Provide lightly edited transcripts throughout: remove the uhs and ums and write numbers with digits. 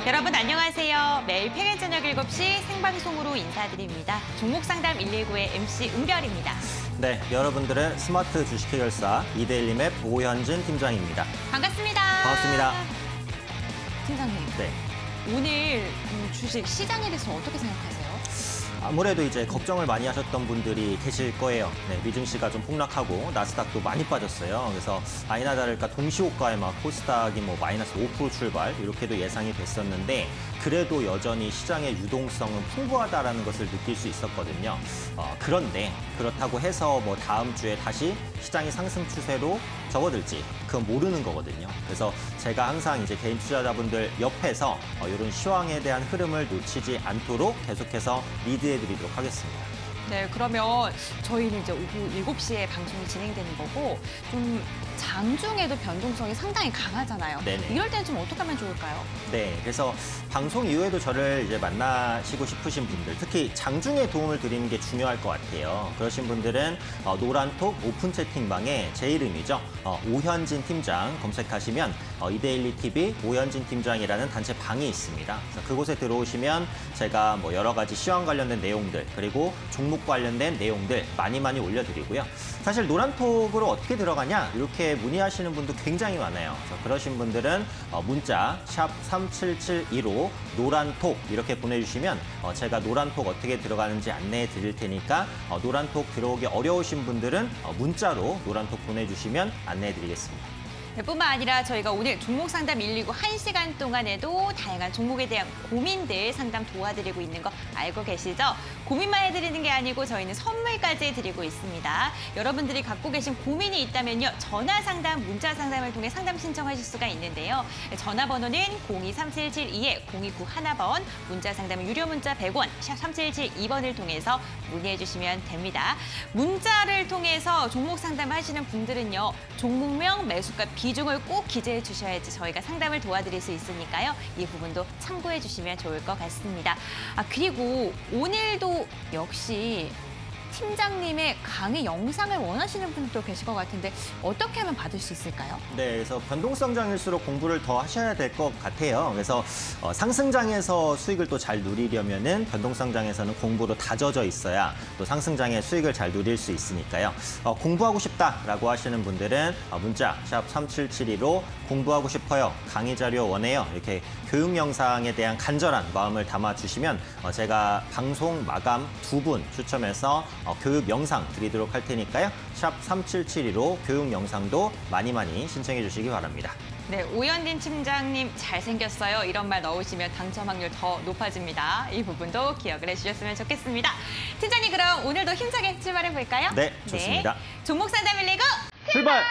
여러분 안녕하세요. 매일 평일 저녁 7시 생방송으로 인사드립니다. 종목상담 119의 MC 은별입니다. 네, 여러분들의 스마트 주식 해결사 이데일리맵 오현진 팀장입니다. 반갑습니다. 반갑습니다. 팀장님, 네. 오늘 주식 시장에 대해서 어떻게 생각하세요? 아무래도 이제 걱정을 많이 하셨던 분들이 계실 거예요. 네, 미증시가 좀 폭락하고 나스닥도 많이 빠졌어요. 그래서 아니나 다를까 동시호가에 막 코스닥이 뭐 마이너스 5% 출발 이렇게도 예상이 됐었는데 그래도 여전히 시장의 유동성은 풍부하다라는 것을 느낄 수 있었거든요. 그런데 그렇다고 해서 뭐 다음 주에 다시 시장이 상승 추세로 접어들지 그건 모르는 거거든요. 그래서 제가 항상 이제 개인 투자자분들 옆에서 이런 시황에 대한 흐름을 놓치지 않도록 계속해서 리드해드리도록 하겠습니다. 네, 그러면 저희는 이제 오후 7시에 방송이 진행되는 거고 좀 장중에도 변동성이 상당히 강하잖아요. 네네. 이럴 때는 좀 어떻게 하면 좋을까요? 네, 그래서 방송 이후에도 저를 이제 만나시고 싶으신 분들, 특히 장중에 도움을 드리는 게 중요할 것 같아요. 그러신 분들은 노란톡 오픈 채팅방에 제 이름이죠. 오현진 팀장 검색하시면 이데일리 TV 오현진 팀장이라는 단체 방이 있습니다. 그래서 그곳에 들어오시면 제가 뭐 여러 가지 시황 관련된 내용들 그리고 종목 관련된 내용들 많이 올려드리고요. 사실 노란톡으로 어떻게 들어가냐 이렇게 문의하시는 분도 굉장히 많아요. 그래서 그러신 분들은 문자 샵 3772로 노란톡 이렇게 보내주시면 제가 노란톡 어떻게 들어가는지 안내해 드릴 테니까 노란톡 들어오기 어려우신 분들은 문자로 노란톡 보내주시면 안내해 드리겠습니다. 뿐만 아니라 저희가 오늘 종목 상담 119 1시간 동안에도 다양한 종목에 대한 고민들 상담 도와드리고 있는 거 알고 계시죠? 고민만 해드리는 게 아니고 저희는 선물까지 드리고 있습니다. 여러분들이 갖고 계신 고민이 있다면요. 전화 상담, 문자 상담을 통해 상담 신청하실 수가 있는데요. 전화번호는 023772-0291번, 문자 상담은 유료 문자 100원, 샵 3772번을 통해서 문의해 주시면 됩니다. 문자를 통해서 종목 상담하시는 분들은요. 종목명, 매수가, 비중을 꼭 기재해 주셔야지 저희가 상담을 도와드릴 수 있으니까요. 이 부분도 참고해 주시면 좋을 것 같습니다. 그리고 오늘도 역시 팀장님의 강의 영상을 원하시는 분도 계실 것 같은데 어떻게 하면 받을 수 있을까요? 네, 그래서 변동성장일수록 공부를 더 하셔야 될 것 같아요. 그래서 상승장에서 수익을 또 잘 누리려면은 변동성장에서는 공부로 다져져 있어야 또 상승장의 수익을 잘 누릴 수 있으니까요. 공부하고 싶다라고 하시는 분들은 문자 샵 3772로 공부하고 싶어요, 강의 자료 원해요 이렇게 교육 영상에 대한 간절한 마음을 담아주시면 제가 방송 마감 2분 추첨해서 교육 영상 드리도록 할 테니까요. 샵 3772로 교육 영상도 많이 신청해 주시기 바랍니다. 네, 오현진 팀장님 잘생겼어요. 이런 말 넣으시면 당첨 확률 더 높아집니다. 이 부분도 기억을 해주셨으면 좋겠습니다. 팀장님 그럼 오늘도 힘차게 출발해 볼까요? 네, 좋습니다. 네, 종목 상담 119 출발!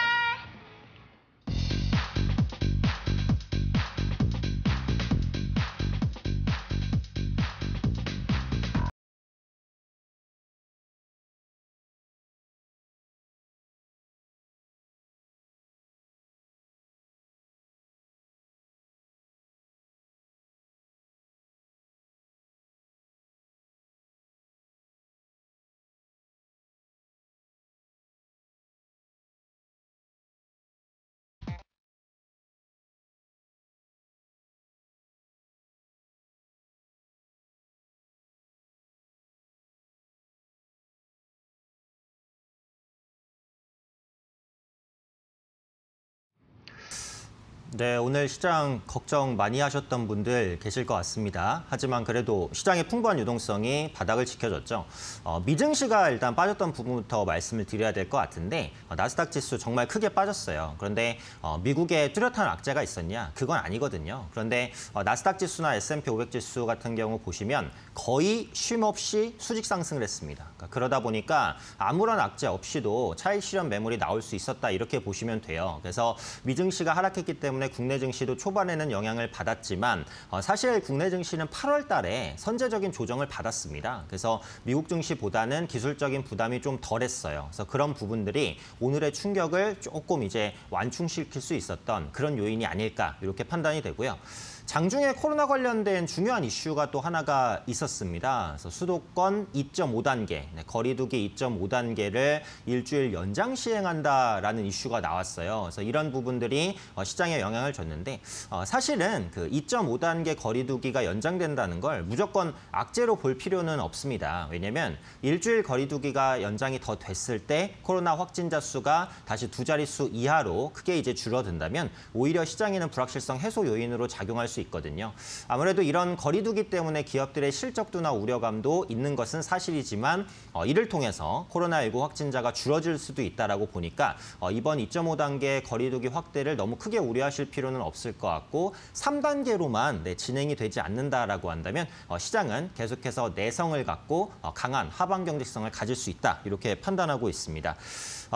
네, 오늘 시장 걱정 많이 하셨던 분들 계실 것 같습니다. 하지만 그래도 시장의 풍부한 유동성이 바닥을 지켜줬죠. 미증시가 일단 빠졌던 부분부터 말씀을 드려야 될 것 같은데 나스닥 지수 정말 크게 빠졌어요. 그런데 미국에 뚜렷한 악재가 있었냐? 그건 아니거든요. 그런데 나스닥 지수나 S&P 500 지수 같은 경우 보시면 거의 쉼없이 수직 상승을 했습니다. 그러다 보니까 아무런 악재 없이도 차익 실현 매물이 나올 수 있었다 이렇게 보시면 돼요. 그래서 미증시가 하락했기 때문에 국내 증시도 초반에는 영향을 받았지만 사실 국내 증시는 8월 달에 선제적인 조정을 받았습니다. 그래서 미국 증시보다는 기술적인 부담이 좀 덜했어요. 그래서 그런 부분들이 오늘의 충격을 조금 이제 완충시킬 수 있었던 그런 요인이 아닐까 이렇게 판단이 되고요. 장중에 코로나 관련된 중요한 이슈가 또 하나가 있었습니다. 그래서 수도권 2.5단계 때문에 거리두기 2.5단계를 일주일 연장 시행한다라는 이슈가 나왔어요. 그래서 이런 부분들이 시장에 영향을 줬는데 사실은 그 2.5단계 거리두기가 연장된다는 걸 무조건 악재로 볼 필요는 없습니다. 왜냐하면 일주일 거리두기가 연장이 더 됐을 때 코로나 확진자 수가 다시 두 자릿수 이하로 크게 이제 줄어든다면 오히려 시장에는 불확실성 해소 요인으로 작용할 수 있거든요. 아무래도 이런 거리두기 때문에 기업들의 실적도나 우려감도 있는 것은 사실이지만 이를 통해서 코로나19 확진자가 줄어들 수도 있다라고 보니까 이번 2.5단계 거리두기 확대를 너무 크게 우려하실 필요는 없을 것 같고 3단계로만 진행이 되지 않는다라고 한다면 시장은 계속해서 내성을 갖고 강한 하방 경직성을 가질 수 있다 이렇게 판단하고 있습니다.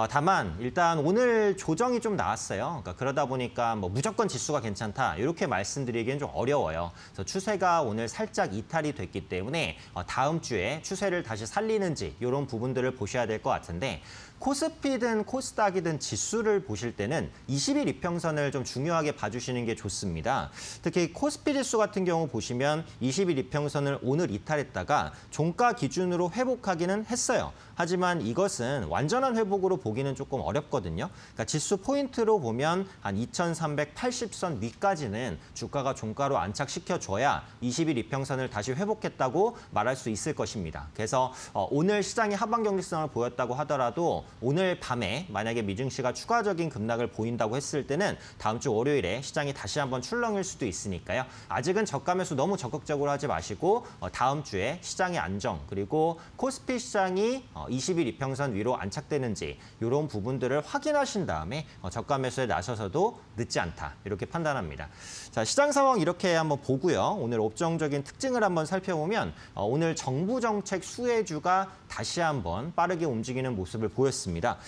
다만 일단 오늘 조정이 좀 나왔어요. 그러니까 그러다 보니까 뭐 무조건 지수가 괜찮다 이렇게 말씀드리기엔 좀 어려워요. 그래서 추세가 오늘 살짝 이탈이 됐기 때문에 다음 주에 추세를 다시 살리는지 이런 부분들을 보셔야 될 것 같은데 코스피든 코스닥이든 지수를 보실 때는 20일 이평선을 좀 중요하게 봐주시는 게 좋습니다. 특히 코스피 지수 같은 경우 보시면 20일 이평선을 오늘 이탈했다가 종가 기준으로 회복하기는 했어요. 하지만 이것은 완전한 회복으로 보기는 조금 어렵거든요. 그러니까 지수 포인트로 보면 한 2380선 위까지는 주가가 종가로 안착시켜줘야 20일 이평선을 다시 회복했다고 말할 수 있을 것입니다. 그래서 오늘 시장이 하방 경직성을 보였다고 하더라도 오늘 밤에 만약에 미증시가 추가적인 급락을 보인다고 했을 때는 다음 주 월요일에 시장이 다시 한번 출렁일 수도 있으니까요. 아직은 저가 매수 너무 적극적으로 하지 마시고 다음 주에 시장의 안정 그리고 코스피 시장이 20일 이평선 위로 안착되는지 이런 부분들을 확인하신 다음에 저가 매수에 나서서도 늦지 않다 이렇게 판단합니다. 자, 시장 상황 이렇게 한번 보고요. 오늘 업종적인 특징을 한번 살펴보면 오늘 정부 정책 수혜주가 다시 한번 빠르게 움직이는 모습을 보였습니다.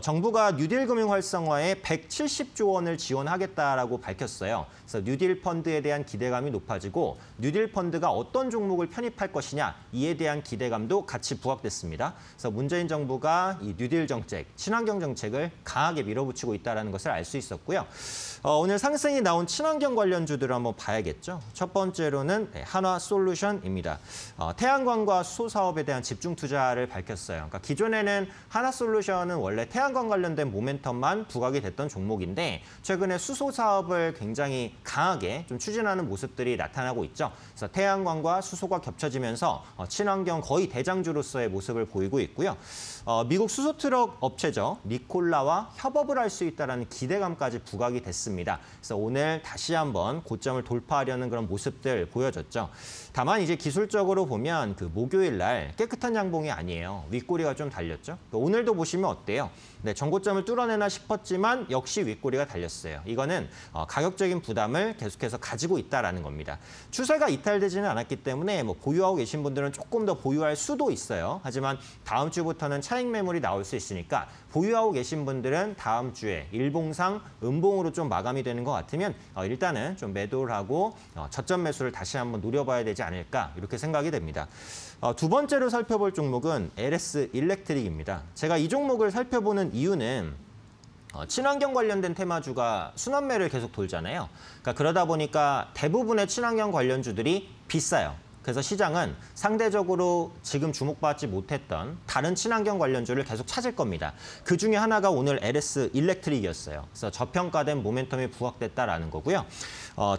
정부가 뉴딜 금융 활성화에 170조 원을 지원하겠다라고 밝혔어요. 그래서 뉴딜 펀드에 대한 기대감이 높아지고 뉴딜 펀드가 어떤 종목을 편입할 것이냐 이에 대한 기대감도 같이 부각됐습니다. 그래서 문재인 정부가 이 뉴딜 정책, 친환경 정책을 강하게 밀어붙이고 있다는 것을 알 수 있었고요. 오늘 상승이 나온 친환경 관련주들을 한번 봐야겠죠. 첫 번째로는 한화솔루션입니다. 태양광과 수소 사업에 대한 집중 투자를 밝혔어요. 그러니까 기존에는 한화솔루션은 원래 태양광 관련된 모멘텀만 부각이 됐던 종목인데 최근에 수소 사업을 굉장히 강하게 좀 추진하는 모습들이 나타나고 있죠. 그래서 태양광과 수소가 겹쳐지면서 친환경 거의 대장주로서의 모습을 보이고 있고요. 미국 수소 트럭 업체죠. 니콜라와 협업을 할 수 있다는 기대감까지 부각이 됐습니다. 그래서 오늘 다시 한번 고점을 돌파하려는 그런 모습들 보여줬죠. 다만 이제 기술적으로 보면 그 목요일 날 깨끗한 양봉이 아니에요. 윗꼬리가 좀 달렸죠. 오늘도 보시면 어때요? 네, 전고점을 뚫어내나 싶었지만 역시 윗꼬리가 달렸어요. 이거는 가격적인 부담을 계속해서 가지고 있다라는 겁니다. 추세가 이탈되지는 않았기 때문에 뭐 보유하고 계신 분들은 조금 더 보유할 수도 있어요. 하지만 다음 주부터는 차익 매물이 나올 수 있으니까 보유하고 계신 분들은 다음 주에 일봉상 음봉으로 좀 마감이 되는 것 같으면 일단은 좀 매도를 하고 저점 매수를 다시 한번 노려봐야 되지 않을까 이렇게 생각이 됩니다. 두 번째로 살펴볼 종목은 LS 일렉트릭입니다. 제가 이 종목을 살펴보는 이유는 친환경 관련된 테마주가 순환매를 계속 돌잖아요. 그러니까 그러다 보니까 대부분의 친환경 관련주들이 비싸요. 그래서 시장은 상대적으로 지금 주목받지 못했던 다른 친환경 관련주를 계속 찾을 겁니다. 그 중에 하나가 오늘 LS 일렉트릭이었어요. 그래서 저평가된 모멘텀이 부각됐다라는 거고요.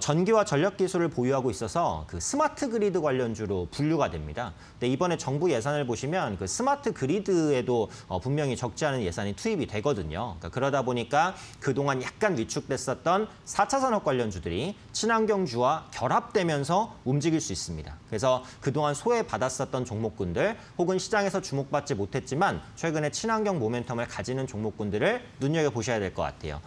전기와 전력 기술을 보유하고 있어서 그 스마트 그리드 관련주로 분류가 됩니다. 근데 이번에 정부 예산을 보시면 그 스마트 그리드에도 분명히 적지 않은 예산이 투입이 되거든요. 그러니까 그러다 보니까 그동안 약간 위축됐었던 4차 산업 관련주들이 친환경주와 결합되면서 움직일 수 있습니다. 그래서 그동안 소외받았었던 종목군들 혹은 시장에서 주목받지 못했지만 최근에 친환경 모멘텀을 가지는 종목군들을 눈여겨보셔야 될 것 같아요.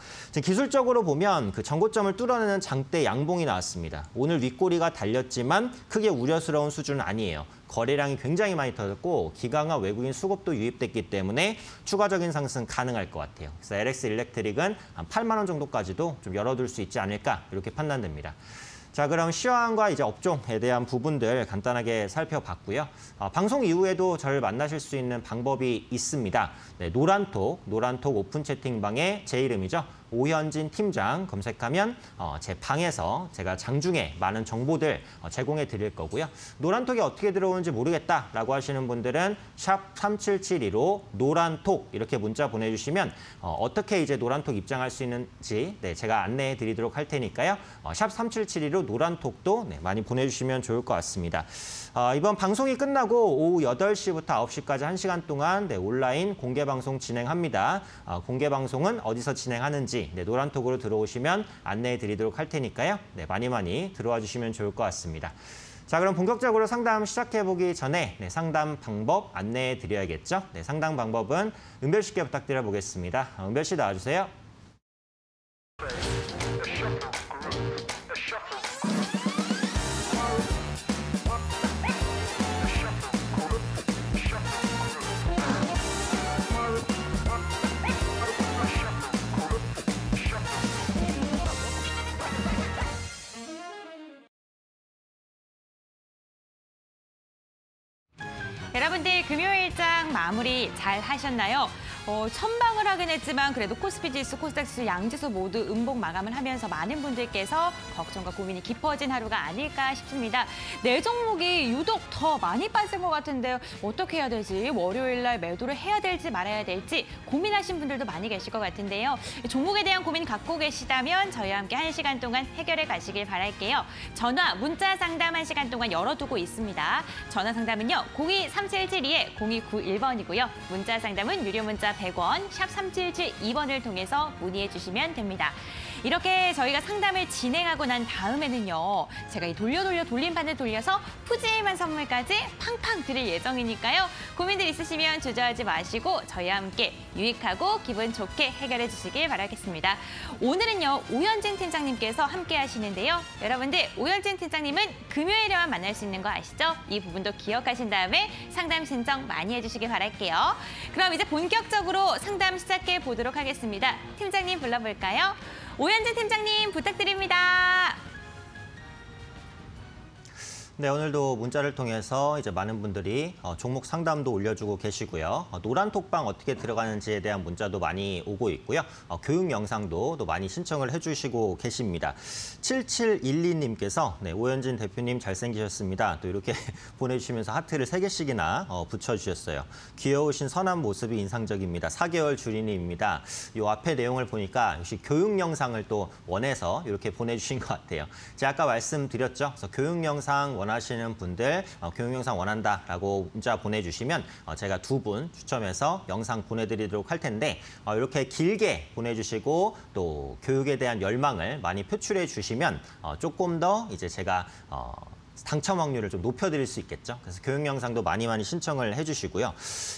기술적으로 보면 그 전고점을 뚫어내는 장대 양봉이 나왔습니다. 오늘 윗꼬리가 달렸지만 크게 우려스러운 수준은 아니에요. 거래량이 굉장히 많이 터졌고 기관과 외국인 수급도 유입됐기 때문에 추가적인 상승 가능할 것 같아요. 그래서 LS 일렉트릭은 한 8만 원 정도까지도 좀 열어둘 수 있지 않을까 이렇게 판단됩니다. 자, 그럼 시황과 이제 업종에 대한 부분들 간단하게 살펴봤고요. 방송 이후에도 저를 만나실 수 있는 방법이 있습니다. 네, 노란톡 오픈 채팅방에 제 이름이죠. 오현진 팀장 검색하면 제 방에서 제가 장중에 많은 정보들 제공해 드릴 거고요. 노란톡이 어떻게 들어오는지 모르겠다라고 하시는 분들은 샵 3772로 노란톡 이렇게 문자 보내주시면 어떻게 이제 노란톡 입장할 수 있는지 제가 안내해 드리도록 할 테니까요. 샵 3772로 노란톡도 많이 보내주시면 좋을 것 같습니다. 이번 방송이 끝나고 오후 8시부터 9시까지 1시간 동안 온라인 공개 방송 진행합니다. 공개 방송은 어디서 진행하는지 노란톡으로 들어오시면 안내해 드리도록 할 테니까요. 많이 들어와 주시면 좋을 것 같습니다. 자, 그럼 본격적으로 상담 시작해보기 전에 상담 방법 안내해 드려야겠죠. 상담 방법은 은별 씨께 부탁드려 보겠습니다. 은별 씨 나와주세요. 여러분들 금요일장 마무리 잘 하셨나요? 천방을 하긴 했지만 그래도 코스피 지수, 코스닥지수, 양지수 모두 음봉 마감을 하면서 많은 분들께서 걱정과 고민이 깊어진 하루가 아닐까 싶습니다. 내 종목이 유독 더 많이 빠진 것 같은데요. 어떻게 해야 되지? 월요일 날 매도를 해야 될지 말아야 될지 고민하신 분들도 많이 계실 것 같은데요. 종목에 대한 고민 갖고 계시다면 저희와 함께 1시간 동안 해결해 가시길 바랄게요. 전화, 문자 상담 1시간 동안 열어두고 있습니다. 전화 상담은요. 02-3772-0291번이고요. 문자 상담은 유료 문자 100원, 샵 3772번을 통해서 문의해 주시면 됩니다. 이렇게 저희가 상담을 진행하고 난 다음에는요. 제가 이 돌림판을 돌려서 푸짐한 선물까지 팡팡 드릴 예정이니까요. 고민들 있으시면 주저하지 마시고 저희와 함께 유익하고 기분 좋게 해결해 주시길 바라겠습니다. 오늘은요. 오현진 팀장님께서 함께 하시는데요. 여러분들 오현진 팀장님은 금요일에만 만날 수 있는 거 아시죠? 이 부분도 기억하신 다음에 상담 신청 많이 해주시길 바랄게요. 그럼 이제 본격적으로 상담 시작해 보도록 하겠습니다. 팀장님 불러볼까요? 오현진 팀장님 부탁드립니다. 네, 오늘도 문자를 통해서 이제 많은 분들이 종목 상담도 올려주고 계시고요. 노란 톡방 어떻게 들어가는지에 대한 문자도 많이 오고 있고요. 교육 영상도 또 많이 신청을 해주시고 계십니다. 7712님께서 오현진 대표님 잘생기셨습니다. 또 이렇게 보내주시면서 하트를 3개씩이나 붙여주셨어요. 귀여우신 선한 모습이 인상적입니다. 4개월 주린이입니다. 이 앞에 내용을 보니까 역시 교육 영상을 또 원해서 이렇게 보내주신 것 같아요. 제가 아까 말씀드렸죠. 그래서 교육 영상 원하시는 분들 교육 영상 원한다라고 문자 보내주시면 제가 2분 추첨해서 영상 보내드리도록 할 텐데 이렇게 길게 보내주시고 또 교육에 대한 열망을 많이 표출해 주시면 조금 더 이제 제가 당첨 확률을 좀 높여드릴 수 있겠죠. 그래서 교육 영상도 많이 신청을 해주시고요.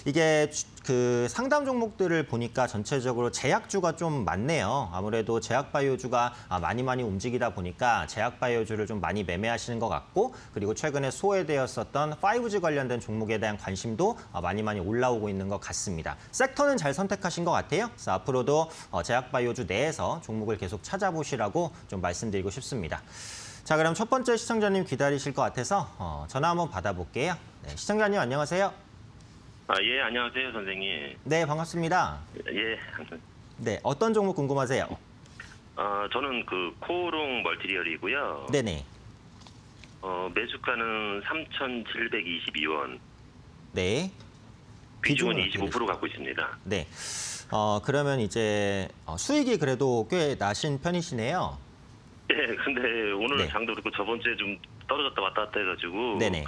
이게 그 상담 종목들을 보니까 전체적으로 제약주가 좀 많네요. 아무래도 제약바이오주가 많이 움직이다 보니까 제약바이오주를 좀 많이 매매하시는 것 같고 그리고 최근에 소외되었었던 5G 관련된 종목에 대한 관심도 많이 올라오고 있는 것 같습니다. 섹터는 잘 선택하신 것 같아요. 그래서 앞으로도 제약바이오주 내에서 종목을 계속 찾아보시라고 좀 말씀드리고 싶습니다. 자, 그럼 첫 번째 시청자님 기다리실 것 같아서 전화 한번 받아볼게요. 네, 시청자님 안녕하세요. 예, 안녕하세요, 선생님. 네, 반갑습니다. 예. 네, 어떤 종목 궁금하세요? 저는 그 코오롱 멀티리얼이고요. 네네. 매수가는 3,722원. 네. 비중은 25% 갖고 있습니다. 네. 그러면 이제 수익이 그래도 꽤 나신 편이시네요. 예, 근데 오늘 네. 장도 그렇고 저번 주에 좀 떨어졌다 왔다 갔다 해가지고 네네.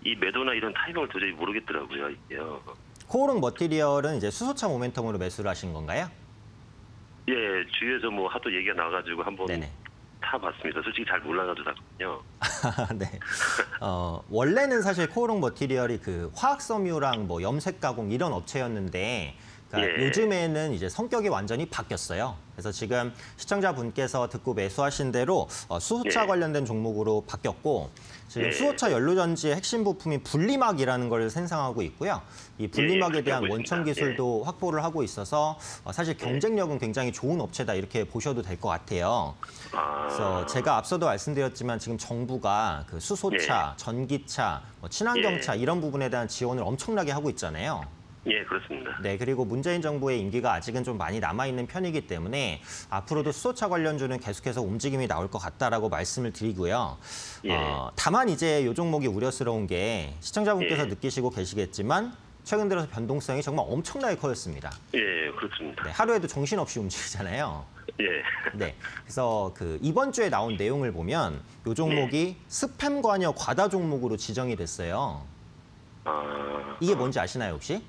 이 매도나 이런 타이밍을 도저히 모르겠더라고요, 이게요. 코오롱 머티리얼은 이제 수소차 모멘텀으로 매수를 하신 건가요? 예, 주위에서 뭐 하도 얘기가 나가지고 한번 네네. 타봤습니다. 솔직히 잘 몰라가지고 샀거든요. 네. 원래는 사실 코오롱 머티리얼이 그 화학 섬유랑 뭐 염색 가공 이런 업체였는데 그러니까 예. 요즘에는 이제 성격이 완전히 바뀌었어요. 그래서 지금 시청자분께서 듣고 매수하신 대로 수소차 예. 관련된 종목으로 바뀌었고 지금 예. 수소차 연료전지의 핵심 부품이 분리막이라는 걸 생산하고 있고요. 이 분리막에 예, 대한 그렇게 원천 보고 있습니다. 기술도 확보를 하고 있어서 사실 경쟁력은 굉장히 좋은 업체다 이렇게 보셔도 될 것 같아요. 그래서 제가 앞서도 말씀드렸지만 지금 정부가 그 수소차, 전기차, 친환경차 예. 이런 부분에 대한 지원을 엄청나게 하고 있잖아요. 예, 그렇습니다. 네, 그리고 문재인 정부의 임기가 아직은 좀 많이 남아있는 편이기 때문에 앞으로도 수소차 관련주는 계속해서 움직임이 나올 것 같다라고 말씀을 드리고요. 예. 다만 이제 이 종목이 우려스러운 게 시청자분께서 예. 느끼시고 계시겠지만 최근 들어서 변동성이 정말 엄청나게 커졌습니다. 예, 그렇습니다. 네, 하루에도 정신없이 움직이잖아요. 예. 네, 그래서 이번 주에 나온 내용을 보면 이 종목이 스팸 관여 과다 종목으로 지정이 됐어요. 이게 뭔지 아시나요, 혹시?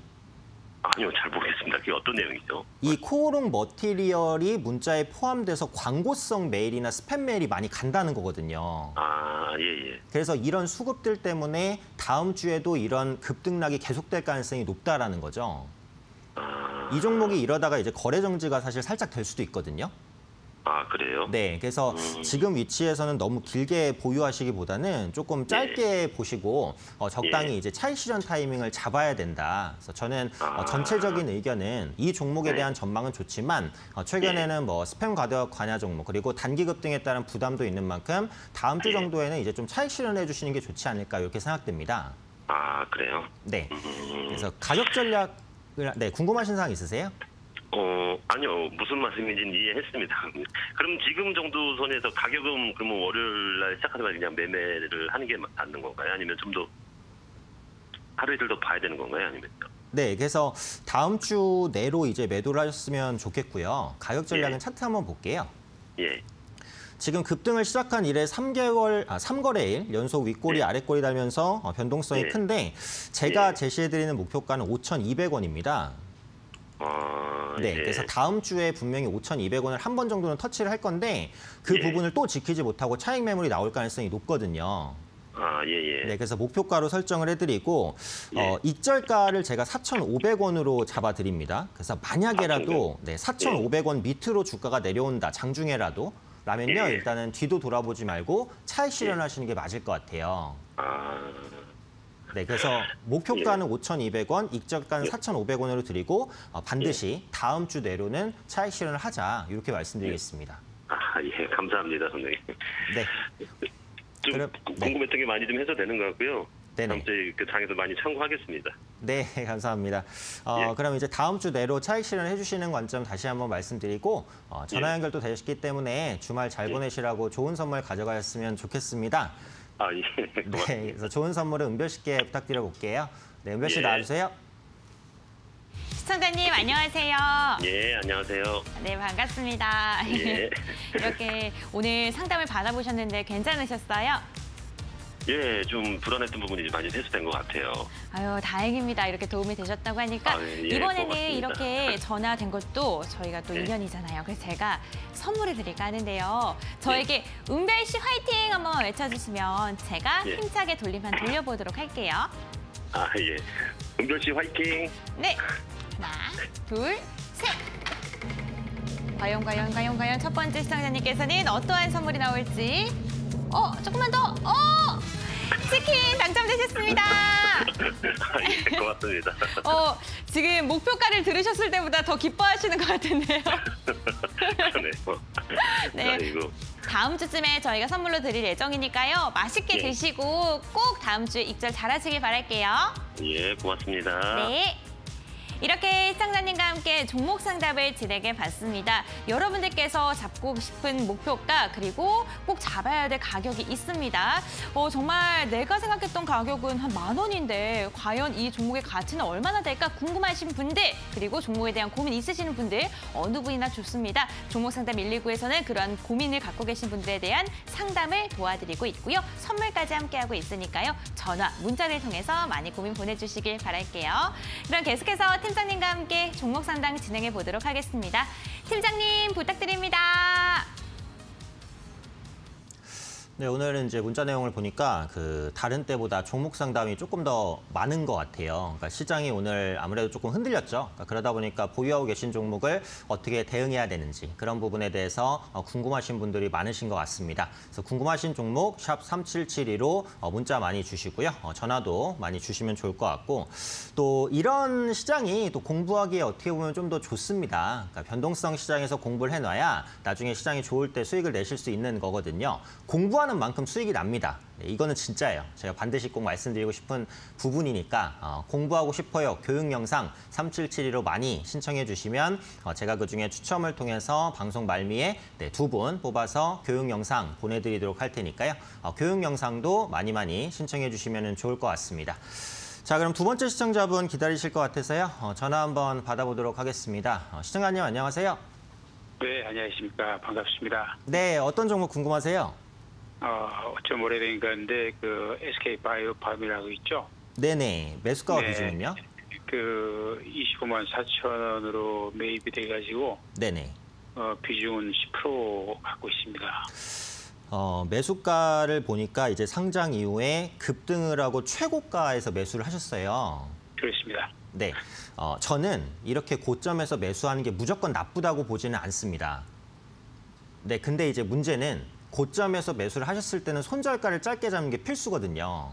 아니요, 잘 모르겠습니다. 그게 어떤 내용이죠? 이 코오롱 머티리얼이 문자에 포함돼서 광고성 메일이나 스팸 메일이 많이 간다는 거거든요. 예, 예. 그래서 이런 수급들 때문에 다음 주에도 이런 급등락이 계속될 가능성이 높다라는 거죠. 이 종목이 이러다가 이제 거래 정지가 사실 살짝 될 수도 있거든요. 그래요? 네, 그래서 지금 위치에서는 너무 길게 보유하시기보다는 조금 짧게 보시고 적당히 예. 이제 차익 실현 타이밍을 잡아야 된다. 그래서 저는 전체적인 의견은 이 종목에 대한 전망은 좋지만 최근에는 뭐 스팸 관여 종목 그리고 단기 급등에 따른 부담도 있는 만큼 다음 주 정도에는 이제 좀 차익 실현해 주시는 게 좋지 않을까 이렇게 생각됩니다. 그래요? 네, 그래서 가격 전략을 네, 궁금하신 사항 있으세요? 아니요. 무슨 말씀인지는 이해했습니다. 그럼 지금 정도 선에서 가격은 그러면 월요일 날 시작하자마자 그냥 매매를 하는 게 맞는 건가요? 아니면 좀 더 하루 이틀 더 봐야 되는 건가요? 아니면? 네, 그래서 다음 주 내로 이제 매도를 하셨으면 좋겠고요. 가격 전략은 예. 차트 한번 볼게요. 예. 지금 급등을 시작한 이래 3거래일 연속 윗꼬리 예. 아랫꼬리 달면서 변동성이 예. 큰데 제가 예. 제시해드리는 목표가는 5,200원입니다. 네, 예. 그래서 다음 주에 분명히 5,200원을 한 번 정도는 터치를 할 건데 그 예. 부분을 또 지키지 못하고 차익 매물이 나올 가능성이 높거든요. 예, 예. 네, 그래서 목표가로 설정을 해드리고 예. 익절가를 제가 4,500원으로 잡아드립니다. 그래서 만약에라도 4,500원 밑으로 주가가 내려온다, 장중에라도 라면요, 예. 일단은 뒤도 돌아보지 말고 차익 실현하시는 게 맞을 것 같아요. 네, 그래서 목표가는 5,200원, 익절가는 4,500원으로 드리고 반드시 다음 주 내로는 차익 실현을 하자 이렇게 말씀드리겠습니다. 예, 감사합니다, 선생님. 네. 좀 그럼, 궁금했던 게 많이 좀 해서 되는 것 같고요. 네네. 다음 주에 그 장에서 많이 참고하겠습니다. 네, 감사합니다. 예. 그럼 이제 다음 주 내로 차익 실현해 주시는 관점 다시 한번 말씀드리고 전화 예. 연결도 되셨기 때문에 주말 잘 보내시라고 좋은 선물 가져가셨으면 좋겠습니다. 예. 네, 그래서 좋은 선물은 은별 씨께 부탁드려 볼게요. 네, 은별 씨 예. 나와주세요. 시청자님 안녕하세요. 예, 안녕하세요. 네, 반갑습니다. 예. 이렇게 오늘 상담을 받아보셨는데 괜찮으셨어요? 예, 좀 불안했던 부분이 많이 해소된 것 같아요. 아유, 다행입니다. 이렇게 도움이 되셨다고 하니까 예, 이번에는 고맙습니다. 이렇게 전화된 것도 저희가 또 예. 인연이잖아요. 그래서 제가 선물을 드릴까 하는데요. 저에게 은별 씨 화이팅 한번 외쳐주시면 제가 예. 힘차게 돌림판 돌려보도록 할게요. 예. 은별 씨 화이팅! 네, 하나, 둘, 셋. 과연 첫 번째 시청자님께서는 어떠한 선물이 나올지. 조금만 더. 치킨 당첨되셨습니다. 예, 고맙습니다. 지금 목표가를 들으셨을 때보다 더 기뻐하시는 것 같은데요. 그러네요. 네. 아이고. 다음 주쯤에 저희가 선물로 드릴 예정이니까요. 맛있게 예. 드시고 꼭 다음 주에 익절 잘하시길 바랄게요. 예, 고맙습니다. 네. 이렇게 시청자님과 함께 종목 상담을 진행해 봤습니다. 여러분들께서 잡고 싶은 목표가 그리고 꼭 잡아야 될 가격이 있습니다. 정말 내가 생각했던 가격은 한 10,000원인데 과연 이 종목의 가치는 얼마나 될까 궁금하신 분들 그리고 종목에 대한 고민 있으시는 분들 어느 분이나 좋습니다. 종목 상담 119에서는 그런 고민을 갖고 계신 분들에 대한 상담을 도와드리고 있고요. 선물까지 함께하고 있으니까요. 전화, 문자를 통해서 많이 고민 보내주시길 바랄게요. 그럼 계속해서 팀장님과 함께 종목 상담 진행해 보도록 하겠습니다. 팀장님 부탁드립니다. 네, 오늘은 이제 문자 내용을 보니까 다른 때보다 종목 상담이 조금 더 많은 것 같아요. 그러니까 시장이 오늘 아무래도 조금 흔들렸죠. 그러다 보니까 보유하고 계신 종목을 어떻게 대응해야 되는지 그런 부분에 대해서 궁금하신 분들이 많으신 것 같습니다. 그래서 궁금하신 종목 샵 3772로 문자 많이 주시고요. 전화도 많이 주시면 좋을 것 같고 또 이런 시장이 또 공부하기에 어떻게 보면 좀 더 좋습니다. 그러니까 변동성 시장에서 공부를 해놔야 나중에 시장이 좋을 때 수익을 내실 수 있는 거거든요. 공부하는 투자하는 만큼 수익이 납니다. 네, 이거는 진짜예요. 제가 반드시 꼭 말씀드리고 싶은 부분이니까 공부하고 싶어요. 교육 영상 3772로 많이 신청해 주시면 제가 그중에 추첨을 통해서 방송 말미에 네, 2분 뽑아서 교육 영상 보내드리도록 할 테니까요. 교육 영상도 많이 신청해 주시면 좋을 것 같습니다. 자, 그럼 두 번째 시청자분 기다리실 것 같아서요. 전화 한번 받아보도록 하겠습니다. 시청자님 안녕하세요. 네, 안녕하십니까. 반갑습니다. 네, 어떤 종목 궁금하세요? 좀 오래된 건데 그 SK 바이오팜이라고 있죠. 네네, 매수가와 네, 비중은요? 그 25만 4천 원으로 매입이 돼가지고 네네. 비중은 10% 갖고 있습니다. 매수가를 보니까 이제 상장 이후에 급등을 하고 최고가에서 매수를 하셨어요. 그렇습니다. 네, 저는 이렇게 고점에서 매수하는 게 무조건 나쁘다고 보지는 않습니다. 네, 근데 이제 문제는 고점에서 매수를 하셨을 때는 손절가를 짧게 잡는 게 필수거든요.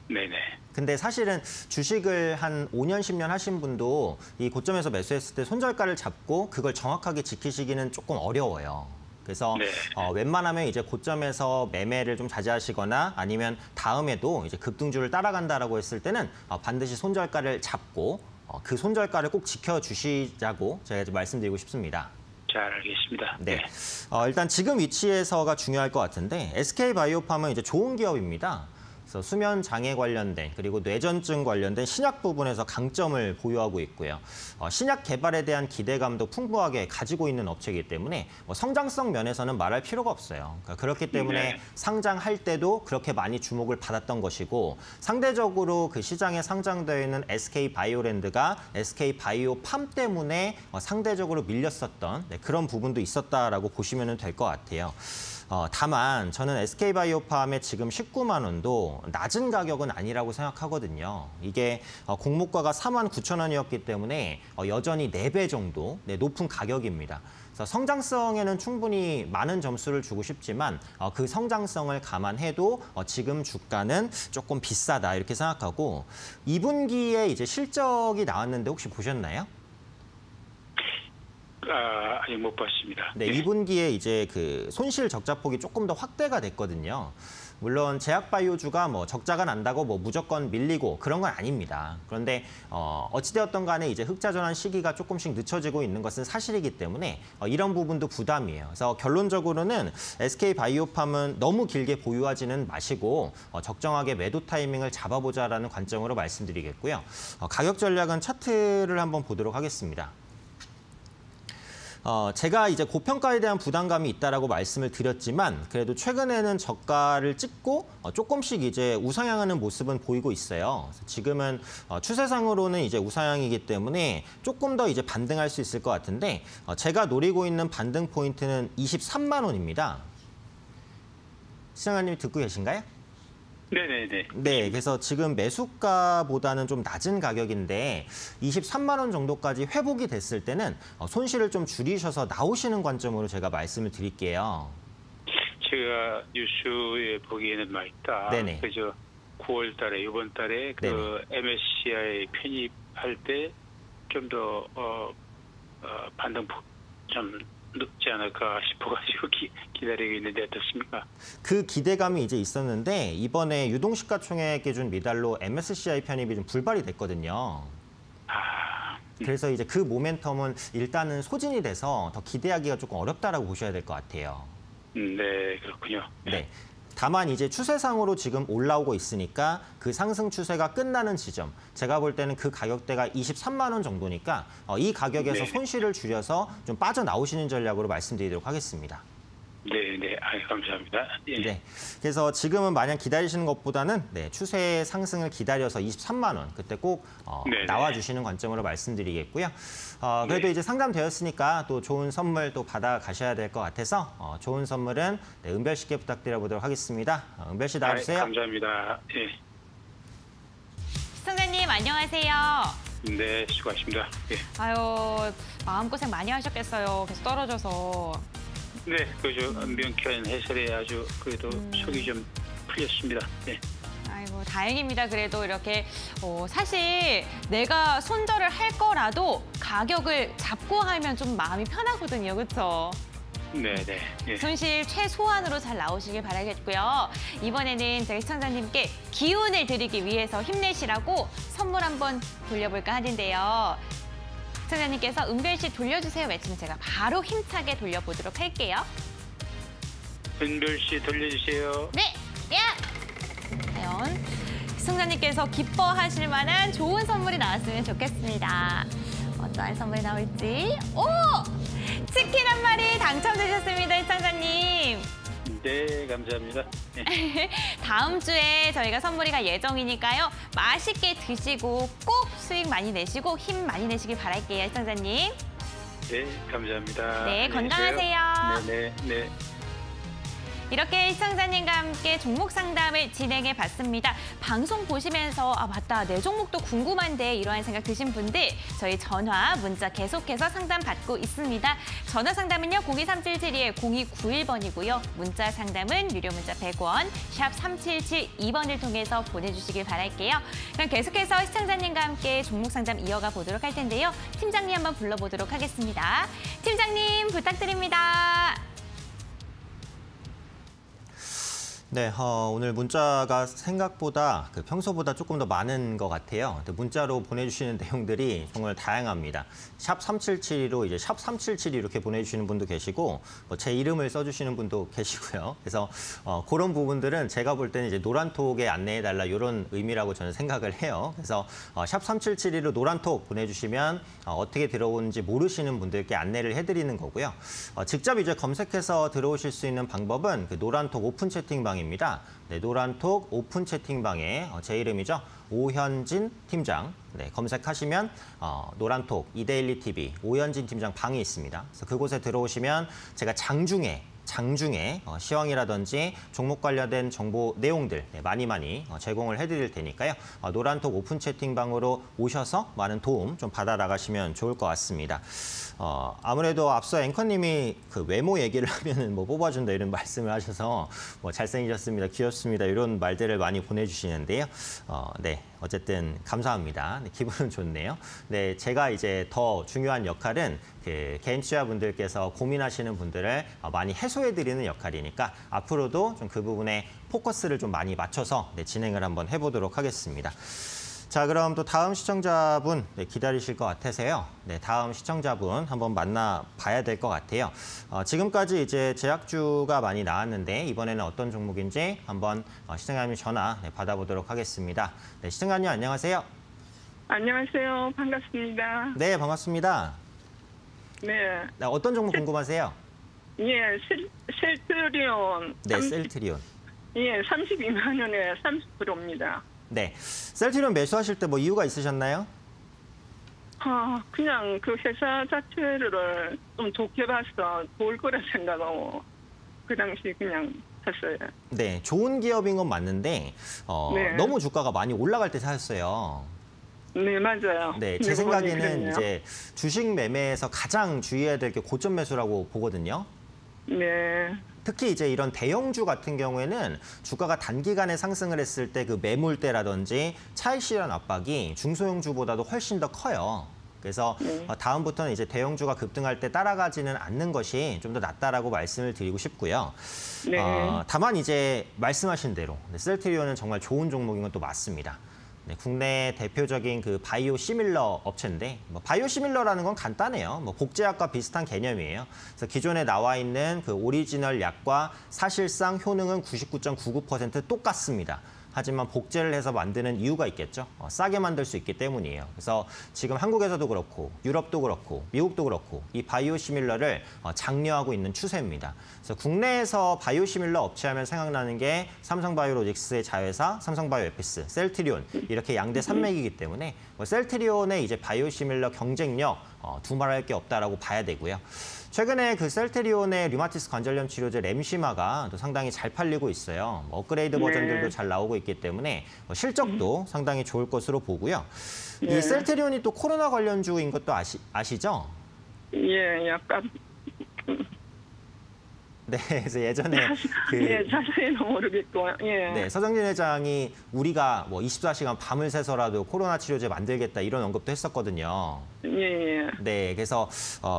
네네. 근데 사실은 주식을 한 5년, 10년 하신 분도 이 고점에서 매수했을 때 손절가를 잡고 그걸 정확하게 지키시기는 조금 어려워요. 그래서 네. 웬만하면 이제 고점에서 매매를 좀 자제하시거나 아니면 다음에도 이제 급등주를 따라간다라고 했을 때는 반드시 손절가를 잡고 그 손절가를 꼭 지켜주시자고 제가 말씀드리고 싶습니다. 잘 알겠습니다. 네. 일단 지금 위치에서가 중요할 것 같은데 SK바이오팜은 이제 좋은 기업입니다. 그래서 수면 장애 관련된 그리고 뇌전증 관련된 신약 부분에서 강점을 보유하고 있고요. 신약 개발에 대한 기대감도 풍부하게 가지고 있는 업체이기 때문에 성장성 면에서는 말할 필요가 없어요. 그러니까 그렇기 때문에 네. 상장할 때도 그렇게 많이 주목을 받았던 것이고 상대적으로 그 시장에 상장되어 있는 SK바이오랜드가 SK바이오팜 때문에 상대적으로 밀렸었던 그런 부분도 있었다라고 보시면 될 것 같아요. 다만 저는 SK바이오팜의 지금 19만 원도 낮은 가격은 아니라고 생각하거든요. 이게 공모가가 4만 9천 원이었기 때문에 여전히 4배 정도 높은 가격입니다. 그래서 성장성에는 충분히 많은 점수를 주고 싶지만 그 성장성을 감안해도 지금 주가는 조금 비싸다 이렇게 생각하고 2분기에 이제 실적이 나왔는데 혹시 보셨나요? 아직 못 봤습니다. 네, 2분기에 이제 그 손실 적자폭이 조금 더 확대가 됐거든요. 물론 제약바이오주가 적자가 난다고 무조건 밀리고 그런 건 아닙니다. 그런데 어찌되었던 간에 이제 흑자 전환 시기가 조금씩 늦춰지고 있는 것은 사실이기 때문에 이런 부분도 부담이에요. 그래서 결론적으로는 SK바이오팜은 너무 길게 보유하지는 마시고 적정하게 매도 타이밍을 잡아보자라는 관점으로 말씀드리겠고요. 가격 전략은 차트를 한번 보도록 하겠습니다. 제가 이제 고평가에 대한 부담감이 있다라고 말씀을 드렸지만 그래도 최근에는 저가를 찍고 조금씩 이제 우상향하는 모습은 보이고 있어요. 지금은 추세상으로는 이제 우상향이기 때문에 조금 더 이제 반등할 수 있을 것 같은데 제가 노리고 있는 반등 포인트는 23만 원입니다. 시장님 듣고 계신가요? 네네네. 네, 그래서 지금 매수가보다는 좀 낮은 가격인데 23만 원 정도까지 회복이 됐을 때는 손실을 좀 줄이셔서 나오시는 관점으로 제가 말씀을 드릴게요. 제가 뉴스에 보기에는 말이다. 네네. 그저 9월 달에 이번 달에 그 MSCI 편입할 때 좀 더 반등 좀 늦지 않을까 싶어가지고 기다리고 있는데 어떻습니까? 그 기대감이 이제 있었는데 이번에 유동시가총액 기준 미달로 MSCI 편입이 좀 불발이 됐거든요. 그래서 이제 그 모멘텀은 일단은 소진이 돼서 더 기대하기가 조금 어렵다라고 보셔야 될 것 같아요. 네, 그렇군요. 네. 다만 이제 추세상으로 지금 올라오고 있으니까 그 상승 추세가 끝나는 지점, 제가 볼 때는 그 가격대가 23만 원 정도니까 이 가격에서 네. 손실을 줄여서 좀 빠져나오시는 전략으로 말씀드리도록 하겠습니다. 네, 감사합니다. 예. 네. 그래서 지금은 마냥 기다리시는 것보다는 추세 상승을 기다려서 23만 원 그때 꼭 나와주시는 관점으로 말씀드리겠고요. 그래도 이제 상담되었으니까 또 좋은 선물 또 받아가셔야 될 것 같아서 좋은 선물은 은별 씨께 부탁드려보도록 하겠습니다. 은별 씨 나와주세요. 감사합니다. 예. 시청자님 안녕하세요. 네, 수고하십니다. 예. 아유, 마음고생 많이 하셨겠어요. 계속 떨어져서. 네, 그저 명쾌한 해설에 아주 그래도 속이 좀 풀렸습니다. 네. 아이고, 다행입니다. 그래도 이렇게 사실 내가 손절을 할 거라도 가격을 잡고 하면 좀 마음이 편하거든요. 그렇죠? 네네. 예. 손실 최소한으로 잘 나오시길 바라겠고요. 이번에는 저희 시청자님께 기운을 드리기 위해서 힘내시라고 선물 한번 돌려볼까 하는데요. 시청자님께서 은별씨 돌려주세요 외치면 제가 바로 힘차게 돌려보도록 할게요. 은별 씨 돌려주세요. 네! 야! 과연 시청자님께서 기뻐하실 만한 좋은 선물이 나왔으면 좋겠습니다. 어떠한 선물이 나올지. 오! 치킨 한 마리 당첨되셨습니다, 시청자님. 네, 감사합니다. 네. 다음 주에 저희가 선물이 갈 예정이니까요. 맛있게 드시고 꼭 수익 많이 내시고 힘 많이 내시길 바랄게요, 시청자님. 네, 감사합니다. 네, 안녕히 건강하세요. 계세요. 네, 네. 이렇게 시청자님과 함께 종목 상담을 진행해 봤습니다. 방송 보시면서 아 맞다 내 종목도 궁금한데 이러한 생각 드신 분들 저희 전화, 문자 계속해서 상담 받고 있습니다. 전화 상담은요 02377-0291번이고요. 문자 상담은 유료 문자 100원, 샵 3772번을 통해서 보내주시길 바랄게요. 그럼 계속해서 시청자님과 함께 종목 상담 이어가 보도록 할 텐데요. 팀장님 한번 불러보도록 하겠습니다. 팀장님 부탁드립니다. 네, 오늘 문자가 생각보다 평소보다 조금 더 많은 것 같아요. 문자로 보내주시는 내용들이 정말 다양합니다. 샵 3772로 이제 샵 377 이렇게 보내주시는 분도 계시고 제 이름을 써주시는 분도 계시고요. 그래서 그런 부분들은 제가 볼 때는 이제 노란톡에 안내해달라 이런 의미라고 저는 생각을 해요. 그래서 샵 3772로 노란톡 보내주시면 어떻게 들어오는지 모르시는 분들께 안내를 해드리는 거고요. 직접 이제 검색해서 들어오실 수 있는 방법은 그 노란톡 오픈 채팅방입니다. 네, 노란톡 오픈 채팅방에 제 이름이죠. 오현진 팀장 네, 검색하시면 노란톡 이데일리 TV 오현진 팀장 방이 있습니다. 그래서 그곳에 들어오시면 제가 장중에 시황이라든지 종목 관련된 정보 내용들 많이 제공을 해드릴 테니까요. 노란톡 오픈 채팅방으로 오셔서 많은 도움 좀 받아 나가시면 좋을 것 같습니다. 아무래도 앞서 앵커님이 그 외모 얘기를 하면은 뭐 뽑아준다 이런 말씀을 하셔서 뭐 잘생기셨습니다, 귀엽습니다 이런 말들을 많이 보내주시는데요. 네. 어쨌든 감사합니다. 네, 기분은 좋네요. 네, 제가 이제 더 중요한 역할은 그 개인 투자분들께서 고민하시는 분들을 많이 해소해드리는 역할이니까 앞으로도 좀 그 부분에 포커스를 좀 많이 맞춰서 네, 진행을 한번 해보도록 하겠습니다. 자, 그럼 또 다음 시청자분 네, 기다리실 것 같아서요. 네, 다음 시청자분 한번 만나봐야 될 것 같아요. 지금까지 이제 제약주가 많이 나왔는데 이번에는 어떤 종목인지 한번 시청자님 전화 네, 받아보도록 하겠습니다. 네, 시청자님 안녕하세요. 안녕하세요. 반갑습니다. 네, 반갑습니다. 네. 네, 어떤 종목 궁금하세요? 예, 셀트리온. 네, 셀트리온. 예, 32만 원에 30%입니다. 네, 셀트리온 매수하실 때 뭐 이유가 있으셨나요? 그냥 그 회사 자체를 좀 좋게 봐서 좋을 거라 생각하고 그 당시 그냥 샀어요. 네, 좋은 기업인 건 맞는데 네. 너무 주가가 많이 올라갈 때 사셨어요. 네, 맞아요. 네, 제 생각에는 이제 주식 매매에서 가장 주의해야 될 게 고점 매수라고 보거든요. 네. 특히 이제 이런 대형주 같은 경우에는 주가가 단기간에 상승을 했을 때 그 매물대라든지 차익 실현 압박이 중소형주보다도 훨씬 더 커요. 그래서 다음부터는 이제 대형주가 급등할 때 따라가지는 않는 것이 좀 더 낫다라고 말씀을 드리고 싶고요. 네. 다만 이제 말씀하신 대로 셀트리온은 정말 좋은 종목인 건 또 맞습니다. 네, 국내 대표적인 그 바이오 시밀러 업체인데 바이오 시밀러라는 건 간단해요. 복제약과 비슷한 개념이에요. 그래서 기존에 나와 있는 그 오리지널 약과 사실상 효능은 99.99% 똑같습니다. 하지만 복제를 해서 만드는 이유가 있겠죠. 싸게 만들 수 있기 때문이에요. 그래서 지금 한국에서도 그렇고 유럽도 그렇고 미국도 그렇고 이 바이오시밀러를 장려하고 있는 추세입니다. 그래서 국내에서 바이오시밀러 업체하면 생각나는 게 삼성바이오로직스의 자회사, 삼성바이오에피스, 셀트리온 이렇게 양대 산맥이기 때문에 셀트리온의 이제 바이오시밀러 경쟁력 두말할 게 없다라고 봐야 되고요. 최근에 그 셀트리온의 류마티스 관절염 치료제 렘시마가 또 상당히 잘 팔리고 있어요. 업그레이드 버전들도 잘 나오고 있기 때문에 실적도 상당히 좋을 것으로 보고요. 이 셀트리온이 또 코로나 관련주인 것도 아시죠? 예, 약간. 네, 그래서 예전에 예, 자세히는 모르겠고, 예. 네, 서정진 회장이 우리가 뭐 24시간 밤을 새서라도 코로나 치료제 만들겠다 이런 언급도 했었거든요. 예, 예. 네, 그래서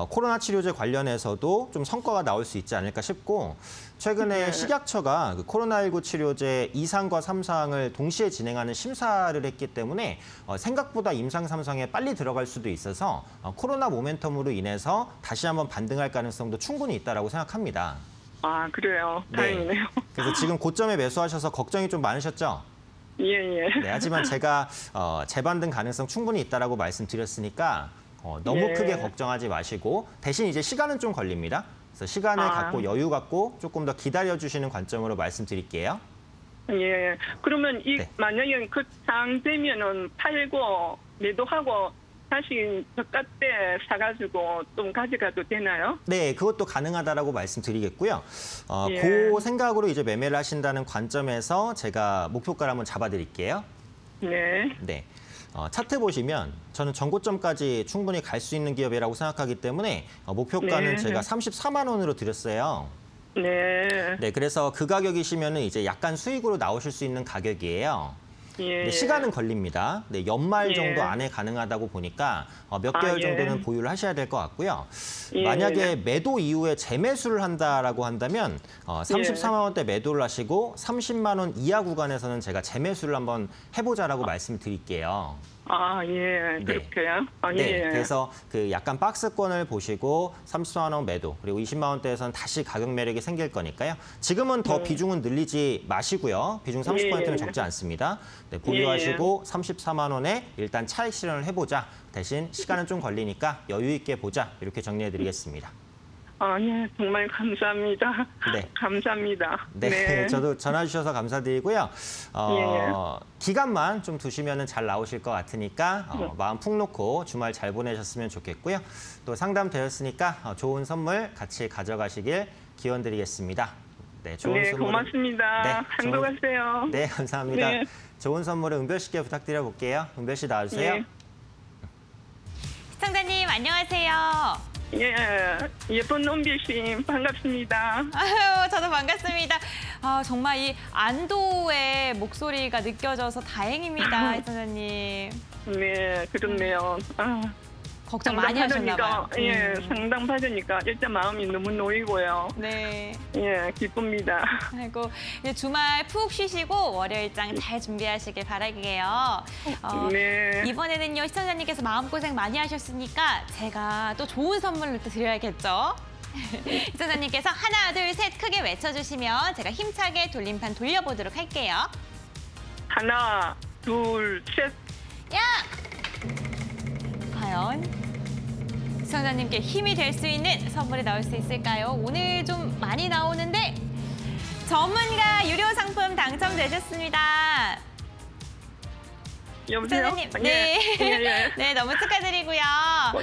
코로나 치료제 관련해서도 좀 성과가 나올 수 있지 않을까 싶고 최근에 네. 식약처가 그 코로나19 치료제 2상과 3상을 동시에 진행하는 심사를 했기 때문에 생각보다 임상 3상에 빨리 들어갈 수도 있어서 코로나 모멘텀으로 인해서 다시 한번 반등할 가능성도 충분히 있다고 생각합니다. 아, 그래요. 네. 다행이네요. 그래서 지금 고점에 매수하셔서 걱정이 좀 많으셨죠? 예, 예. 네, 하지만 제가 재반등 가능성 충분히 있다라고 말씀드렸으니까 너무 예. 크게 걱정하지 마시고 대신 이제 시간은 좀 걸립니다. 그래서 시간을 갖고 여유 갖고 조금 더 기다려주시는 관점으로 말씀드릴게요. 예. 그러면 네. 만약에 그 상 되면은 팔고 매도하고 다시 저가 때 사가지고 좀 가져가도 되나요? 네, 그것도 가능하다라고 말씀드리겠고요. 예. 그 생각으로 이제 매매를 하신다는 관점에서 제가 목표가를 한번 잡아드릴게요. 네. 네. 차트 보시면 저는 전고점까지 충분히 갈 수 있는 기업이라고 생각하기 때문에 목표가는 네. 제가 34만 원으로 드렸어요. 네. 네, 그래서 그 가격이시면은 이제 약간 수익으로 나오실 수 있는 가격이에요. 예. 네, 시간은 걸립니다. 네, 연말 예. 정도 안에 가능하다고 보니까 몇 개월 예. 정도는 보유를 하셔야 될 것 같고요. 예. 만약에 매도 이후에 재매수를 한다라고 한다면 34만 원대 매도를 하시고 30만 원 이하 구간에서는 제가 재매수를 한번 해보자라고 말씀드릴게요. 아, 예. 네. 그렇게요? 아, 네, 예. 그래서 그 약간 박스권을 보시고 30만 원 매도 그리고 20만 원대에서는 다시 가격 매력이 생길 거니까요. 지금은 더 비중은 늘리지 마시고요. 비중 30%는 예. 적지 않습니다. 네, 보유하시고 34만 원에 일단 차익 실현을 해보자. 대신 시간은 좀 걸리니까 여유 있게 보자. 이렇게 정리해드리겠습니다. 아, 예. 정말 감사합니다. 네. 감사합니다. 네, 저도 전화 주셔서 감사드리고요. 예. 기간만 좀 두시면 잘 나오실 것 같으니까 마음 푹 놓고 주말 잘 보내셨으면 좋겠고요. 또 상담되었으니까 좋은 선물 같이 가져가시길 기원드리겠습니다. 네, 좋은 네, 선물. 고맙습니다. 네, 행복하세요. 네, 감사합니다. 네. 좋은 선물을 은별 씨께 부탁드려 볼게요. 은별 씨 나와주세요. 예. 시청자님 안녕하세요. 예, 예쁜 은비 씨 반갑습니다. 아유, 저도 반갑습니다. 정말 이 안도의 목소리가 느껴져서 다행입니다, 시청자님. 네, 그렇네요. 걱정 많이 하셨나 봐요. 예, 상담 받으니까 일단 마음이 너무 놓이고요. 네. 예, 기쁩니다. 아이고, 이제 주말 푹 쉬시고 월요일장 잘 준비하시길 바랄게요. 네. 이번에는요, 시청자님께서 마음고생 많이 하셨으니까 제가 또 좋은 선물을 또 드려야겠죠? 시청자님께서 하나, 둘, 셋 크게 외쳐주시면 제가 힘차게 돌림판 돌려보도록 할게요. 하나, 둘, 셋. 야! 과연 시청자님께 힘이 될 수 있는 선물이 나올 수 있을까요? 오늘 좀 많이 나오는데 전문가 유료 상품 당첨되셨습니다. 여보세요? 시청자님, 네. 예, 예. 네, 너무 축하드리고요.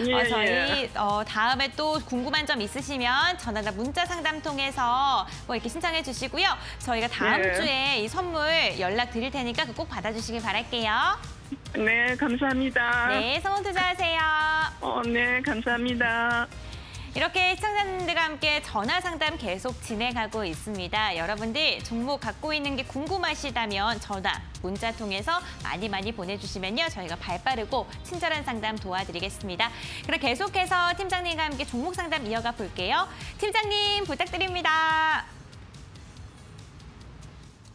예, 저희 다음에 또 궁금한 점 있으시면 전화나 문자 상담 통해서 뭐 이렇게 신청해 주시고요. 저희가 다음 네. 주에 이 선물 연락 드릴 테니까 꼭 받아주시길 바랄게요. 네, 감사합니다. 네, 성원 투자하세요. 네, 감사합니다. 이렇게 시청자님들과 함께 전화 상담 계속 진행하고 있습니다. 여러분들 종목 갖고 있는 게 궁금하시다면 전화, 문자 통해서 많이 보내주시면요. 저희가 발빠르고 친절한 상담 도와드리겠습니다. 그럼 계속해서 팀장님과 함께 종목 상담 이어가 볼게요. 팀장님 부탁드립니다.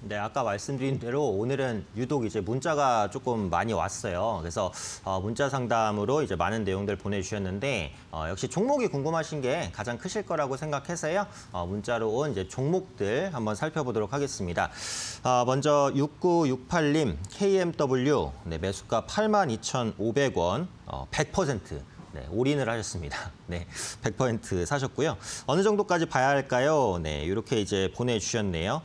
네, 아까 말씀드린 대로 오늘은 유독 이제 문자가 조금 많이 왔어요. 그래서 문자 상담으로 이제 많은 내용들 보내주셨는데 역시 종목이 궁금하신 게 가장 크실 거라고 생각해서요. 문자로 온 이제 종목들 한번 살펴보도록 하겠습니다. 먼저 6968님 KMW 네, 매수가 82,500원 100%. 네, 올인을 하셨습니다. 네, 100% 사셨고요. 어느 정도까지 봐야 할까요? 네, 이렇게 이제 보내주셨네요.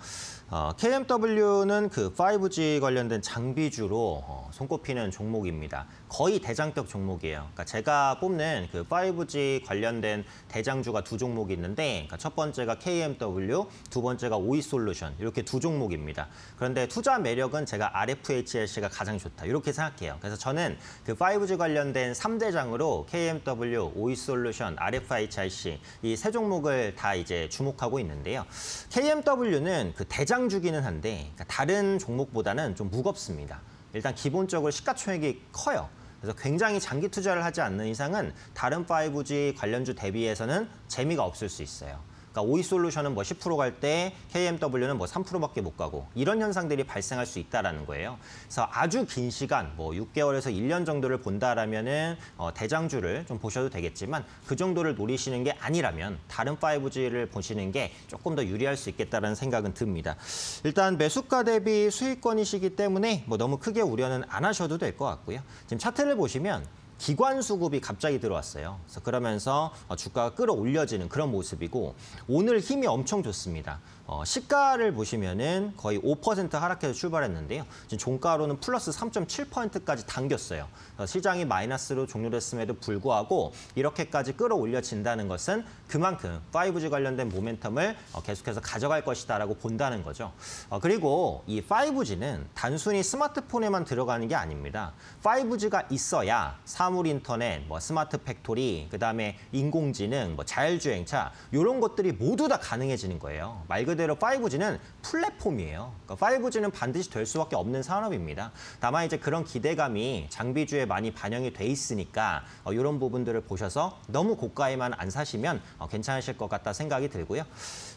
KMW는 그 5G 관련된 장비주로 손꼽히는 종목입니다. 거의 대장격 종목이에요. 그러니까 제가 뽑는 그 5G 관련된 대장주가 두 종목이 있는데, 그러니까 첫 번째가 KMW, 두 번째가 오이솔루션, 이렇게 두 종목입니다. 그런데 투자 매력은 제가 RFHLC가 가장 좋다, 이렇게 생각해요. 그래서 저는 그 5G 관련된 3대장으로 KMW, 오이솔루션, RFHLC 이 세 종목을 다 이제 주목하고 있는데요. KMW는 그 대장주기는 한데 다른 종목보다는 좀 무겁습니다. 일단 기본적으로 시가총액이 커요. 그래서 굉장히 장기 투자를 하지 않는 이상은 다른 5G 관련주 대비해서는 재미가 없을 수 있어요. 그러니까 오이솔루션은 뭐 10% 갈 때 KMW는 뭐 3%밖에 못 가고 이런 현상들이 발생할 수 있다라는 거예요. 그래서 아주 긴 시간, 뭐 6개월에서 1년 정도를 본다라면은 대장주를 좀 보셔도 되겠지만 그 정도를 노리시는 게 아니라면 다른 5G를 보시는 게 조금 더 유리할 수 있겠다라는 생각은 듭니다. 일단 매수가 대비 수익권이시기 때문에 뭐 너무 크게 우려는 안 하셔도 될 것 같고요. 지금 차트를 보시면 기관 수급이 갑자기 들어왔어요. 그래서 그러면서 주가가 끌어올려지는 그런 모습이고 오늘 힘이 엄청 좋습니다. 시가를 보시면은 거의 5% 하락해서 출발했는데요. 지금 종가로는 플러스 3.7%까지 당겼어요. 시장이 마이너스로 종료됐음에도 불구하고 이렇게까지 끌어올려진다는 것은 그만큼 5G 관련된 모멘텀을 계속해서 가져갈 것이다라고 본다는 거죠. 그리고 이 5G는 단순히 스마트폰에만 들어가는 게 아닙니다. 5G가 있어야 사물 인터넷, 뭐 스마트 팩토리, 그다음에 인공지능, 뭐 자율주행차 이런 것들이 모두 다 가능해지는 거예요. 말 그대로 5G는 플랫폼이에요. 그러니까 5G는 반드시 될 수밖에 없는 산업입니다. 다만 이제 그런 기대감이 장비주에 많이 반영이 돼 있으니까 이런 부분들을 보셔서 너무 고가에만 안 사시면 괜찮으실 것 같다 생각이 들고요.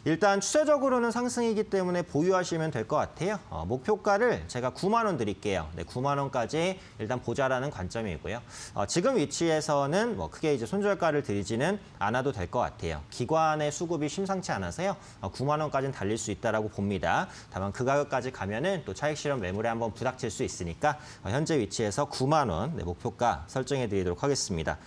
일단 추세적으로는 상승이기 때문에 보유하시면 될 것 같아요. 목표가를 제가 9만 원 드릴게요. 네, 9만 원까지 일단 보자라는 관점이고요. 지금 위치에서는 뭐 크게 이제 손절가를 드리지는 않아도 될 것 같아요. 기관의 수급이 심상치 않아서요. 9만 원까지는 달릴 수 있다라고 봅니다. 다만 그 가격까지 가면은 또 차익 실현 매물에 한번 부닥칠 수 있으니까 현재 위치에서 9만 원 목표가 설정해 드리도록 하겠습니다.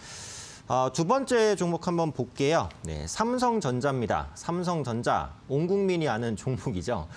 두 번째 종목 한번 볼게요. 네, 삼성전자입니다. 삼성전자, 온 국민이 아는 종목이죠.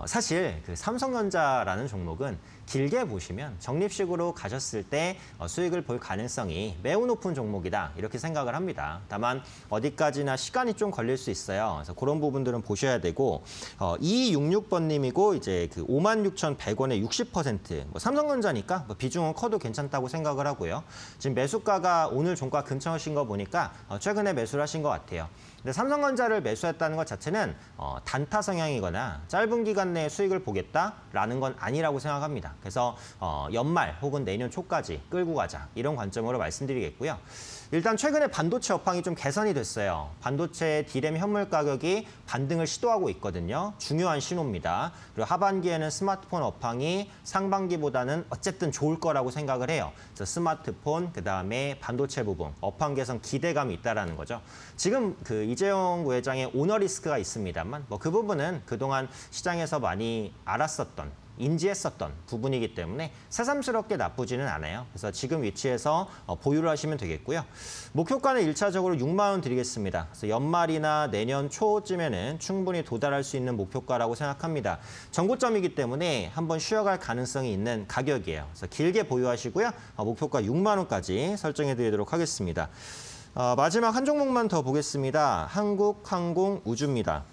사실 그 삼성전자라는 종목은 길게 보시면 적립식으로 가셨을 때 수익을 볼 가능성이 매우 높은 종목이다 이렇게 생각을 합니다. 다만 어디까지나 시간이 좀 걸릴 수 있어요. 그래서 그런 부분들은 보셔야 되고 2266번님이고 이제 그 56,100원에 60% 뭐 삼성전자니까 뭐 비중은 커도 괜찮다고 생각을 하고요. 지금 매수가가 오늘 종가 근처신 거 보니까 최근에 매수를 하신 것 같아요. 근데 삼성전자를 매수했다는 것 자체는 단타 성향이거나 짧은 기간 내에 수익을 보겠다라는 건 아니라고 생각합니다. 그래서 연말 혹은 내년 초까지 끌고 가자 이런 관점으로 말씀드리겠고요. 일단 최근에 반도체 업황이 좀 개선이 됐어요. 반도체 D램 현물 가격이 반등을 시도하고 있거든요. 중요한 신호입니다. 그리고 하반기에는 스마트폰 업황이 상반기보다는 어쨌든 좋을 거라고 생각을 해요. 그래서 스마트폰, 그다음에 반도체 부분, 업황 개선 기대감이 있다라는 거죠. 지금 그 이재용 부회장의 오너 리스크가 있습니다만 뭐 그 부분은 그동안 시장에서 많이 알았었던 인지했었던 부분이기 때문에 새삼스럽게 나쁘지는 않아요. 그래서 지금 위치에서 보유를 하시면 되겠고요. 목표가는 1차적으로 6만 원 드리겠습니다. 그래서 연말이나 내년 초쯤에는 충분히 도달할 수 있는 목표가라고 생각합니다. 정고점이기 때문에 한번 쉬어갈 가능성이 있는 가격이에요. 그래서 길게 보유하시고요. 목표가 6만 원까지 설정해 드리도록 하겠습니다. 마지막 한 종목만 더 보겠습니다. 한국항공우주입니다.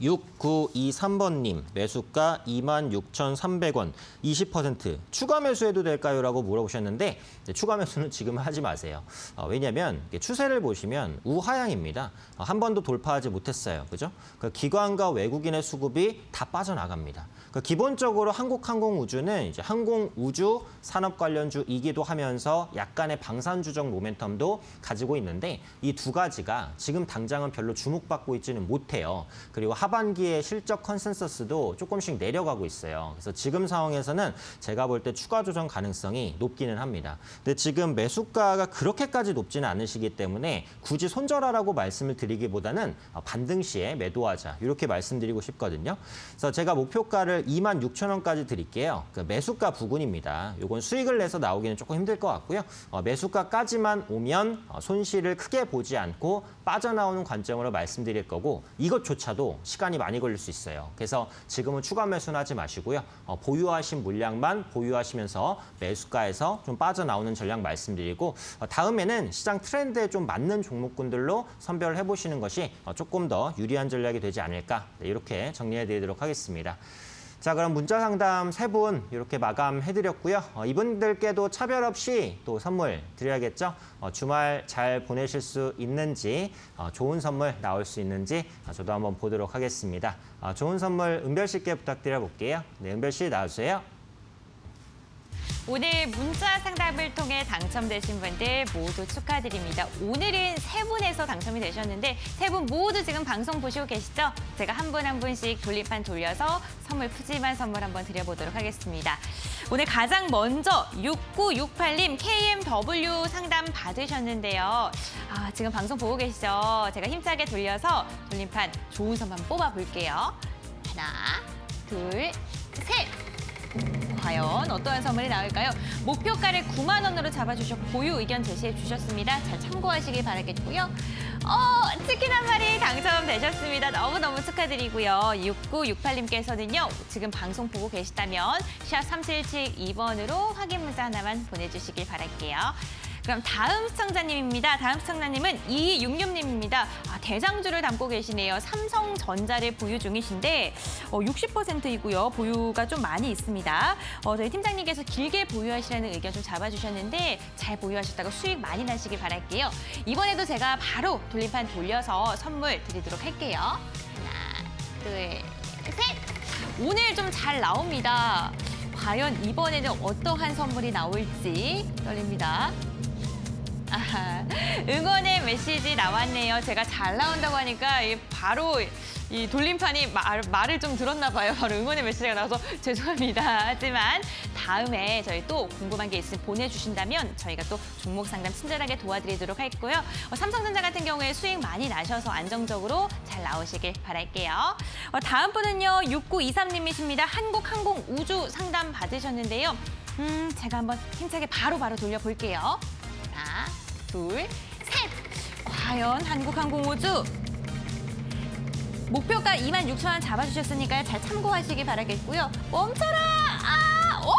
6923번님, 매수가 26,300원, 20% 추가 매수해도 될까요? 라고 물어보셨는데 추가 매수는 지금 하지 마세요. 왜냐하면 추세를 보시면 우하향입니다. 한 번도 돌파하지 못했어요. 그죠? 기관과 외국인의 수급이 다 빠져나갑니다. 기본적으로 한국항공우주는 이제 항공우주 산업 관련주이기도 하면서 약간의 방산주적 모멘텀도 가지고 있는데 이 두 가지가 지금 당장은 별로 주목받고 있지는 못해요. 그리고 하반기의 실적 컨센서스도 조금씩 내려가고 있어요. 그래서 지금 상황에서는 제가 볼 때 추가 조정 가능성이 높기는 합니다. 근데 지금 매수가가 그렇게까지 높지는 않으시기 때문에 굳이 손절하라고 말씀을 드리기보다는 반등 시에 매도하자 이렇게 말씀드리고 싶거든요. 그래서 제가 목표가를 26,000원까지 드릴게요. 그 매수가 부근입니다. 이건 수익을 내서 나오기는 조금 힘들 것 같고요. 매수가까지만 오면 손실을 크게 보지 않고 빠져나오는 관점으로 말씀드릴 거고 이것조차도 시간이 많이 걸릴 수 있어요. 그래서 지금은 추가 매수는 하지 마시고요. 보유하신 물량만 보유하시면서 매수가에서 좀 빠져나오는 전략 말씀드리고 다음에는 시장 트렌드에 좀 맞는 종목군들로 선별을 해보시는 것이 조금 더 유리한 전략이 되지 않을까 이렇게 정리해드리도록 하겠습니다. 자, 그럼 문자 상담 3분 이렇게 마감해드렸고요. 이분들께도 차별 없이 또 선물 드려야겠죠. 주말 잘 보내실 수 있는지, 좋은 선물 나올 수 있는지 저도 한번 보도록 하겠습니다. 좋은 선물 은별 씨께 부탁드려 볼게요. 네, 은별 씨 나와주세요. 오늘 문자 상담을 통해 당첨되신 분들 모두 축하드립니다. 오늘은 3분에서 당첨이 되셨는데 3분 모두 지금 방송 보시고 계시죠? 제가 한 분 한 분씩 돌림판 돌려서 선물 푸짐한 선물 한번 드려보도록 하겠습니다. 오늘 가장 먼저 6968님 KMW 상담 받으셨는데요. 지금 방송 보고 계시죠? 제가 힘차게 돌려서 돌림판 좋은 선물 한번 뽑아볼게요. 하나, 둘, 셋! 과연 어떠한 선물이 나올까요? 목표가를 9만 원으로 잡아주셨고 고유 의견 제시해 주셨습니다. 잘 참고하시길 바라겠고요. 치킨 한 마리 당첨되셨습니다. 너무너무 축하드리고요. 6968님께서는요. 지금 방송 보고 계시다면 샵 3772번으로 확인 문자 하나만 보내주시길 바랄게요. 그럼 다음 시청자님입니다. 다음 시청자님은 2266님입니다. 대장주를 담고 계시네요. 삼성전자를 보유 중이신데 60%이고요. 보유가 좀 많이 있습니다. 저희 팀장님께서 길게 보유하시라는 의견 좀 잡아주셨는데 잘 보유하셨다가 수익 많이 나시길 바랄게요. 이번에도 제가 바로 돌림판 돌려서 선물 드리도록 할게요. 하나, 둘, 셋! 오늘 좀 잘 나옵니다. 과연 이번에는 어떠한 선물이 나올지 떨립니다. 응원의 메시지 나왔네요. 제가 잘 나온다고 하니까 바로 이 돌림판이 말을 좀 들었나 봐요. 바로 응원의 메시지가 나와서 죄송합니다. 하지만 다음에 저희 또 궁금한 게 있으면 보내주신다면 저희가 또 종목 상담 친절하게 도와드리도록 할고요. 삼성전자 같은 경우에 수익 많이 나셔서 안정적으로 잘 나오시길 바랄게요. 다음 분은요. 6923님이십니다. 한국항공우주 상담 받으셨는데요. 제가 한번 힘차게 바로 돌려볼게요. 하나, 둘, 셋! 과연 한국항공우주 목표가 26,000원 잡아주셨으니까요. 잘 참고하시기 바라겠고요. 멈춰라! 오!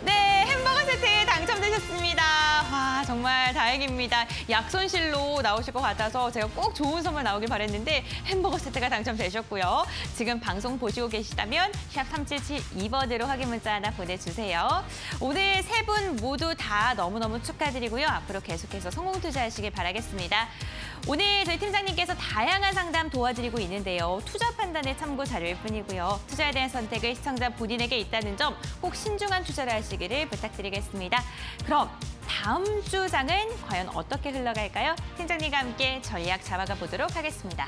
네, 햄버거 세트 당첨되셨습니다. 와, 정말 다행입니다. 약손실로 나오실 것 같아서 제가 꼭 좋은 선물 나오길 바랬는데 햄버거 세트가 당첨되셨고요. 지금 방송 보시고 계시다면 샵 3772번으로 확인 문자 하나 보내주세요. 오늘 3분 모두 다 너무너무 축하드리고요. 앞으로 계속해서 성공 투자하시길 바라겠습니다. 오늘 저희 팀장님께서 다양한 상담 도와드리고 있는데요. 투자 판단의 참고 자료일 뿐이고요. 투자에 대한 선택을 시청자 본인에게 있다는 점 꼭 신중한 투자를 하시기를 부탁드리겠습니다. 그럼 다음 주 장은 과연 어떻게 흘러갈까요? 팀장님과 함께 전략 잡아가 보도록 하겠습니다.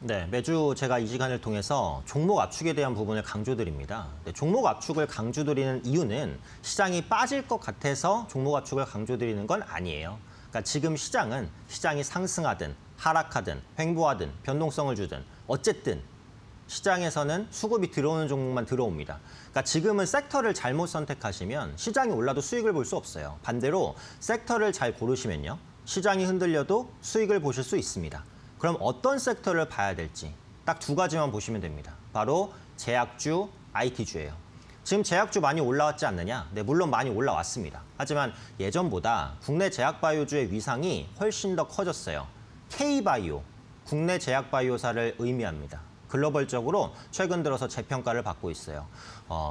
네, 매주 제가 이 시간을 통해서 종목 압축에 대한 부분을 강조드립니다. 종목 압축을 강조드리는 이유는 시장이 빠질 것 같아서 종목 압축을 강조드리는 건 아니에요. 그러니까 지금 시장이 상승하든 하락하든 횡보하든 변동성을 주든 어쨌든 시장에서는 수급이 들어오는 종목만 들어옵니다. 그러니까 지금은 섹터를 잘못 선택하시면 시장이 올라도 수익을 볼 수 없어요. 반대로 섹터를 잘 고르시면요. 시장이 흔들려도 수익을 보실 수 있습니다. 그럼 어떤 섹터를 봐야 될지 딱 2가지만 보시면 됩니다. 바로 제약주, IT주예요. 지금 제약주 많이 올라왔지 않느냐? 네, 물론 많이 올라왔습니다. 하지만 예전보다 국내 제약바이오주의 위상이 훨씬 더 커졌어요. K바이오, 국내 제약바이오사를 의미합니다. 글로벌적으로 최근 들어서 재평가를 받고 있어요.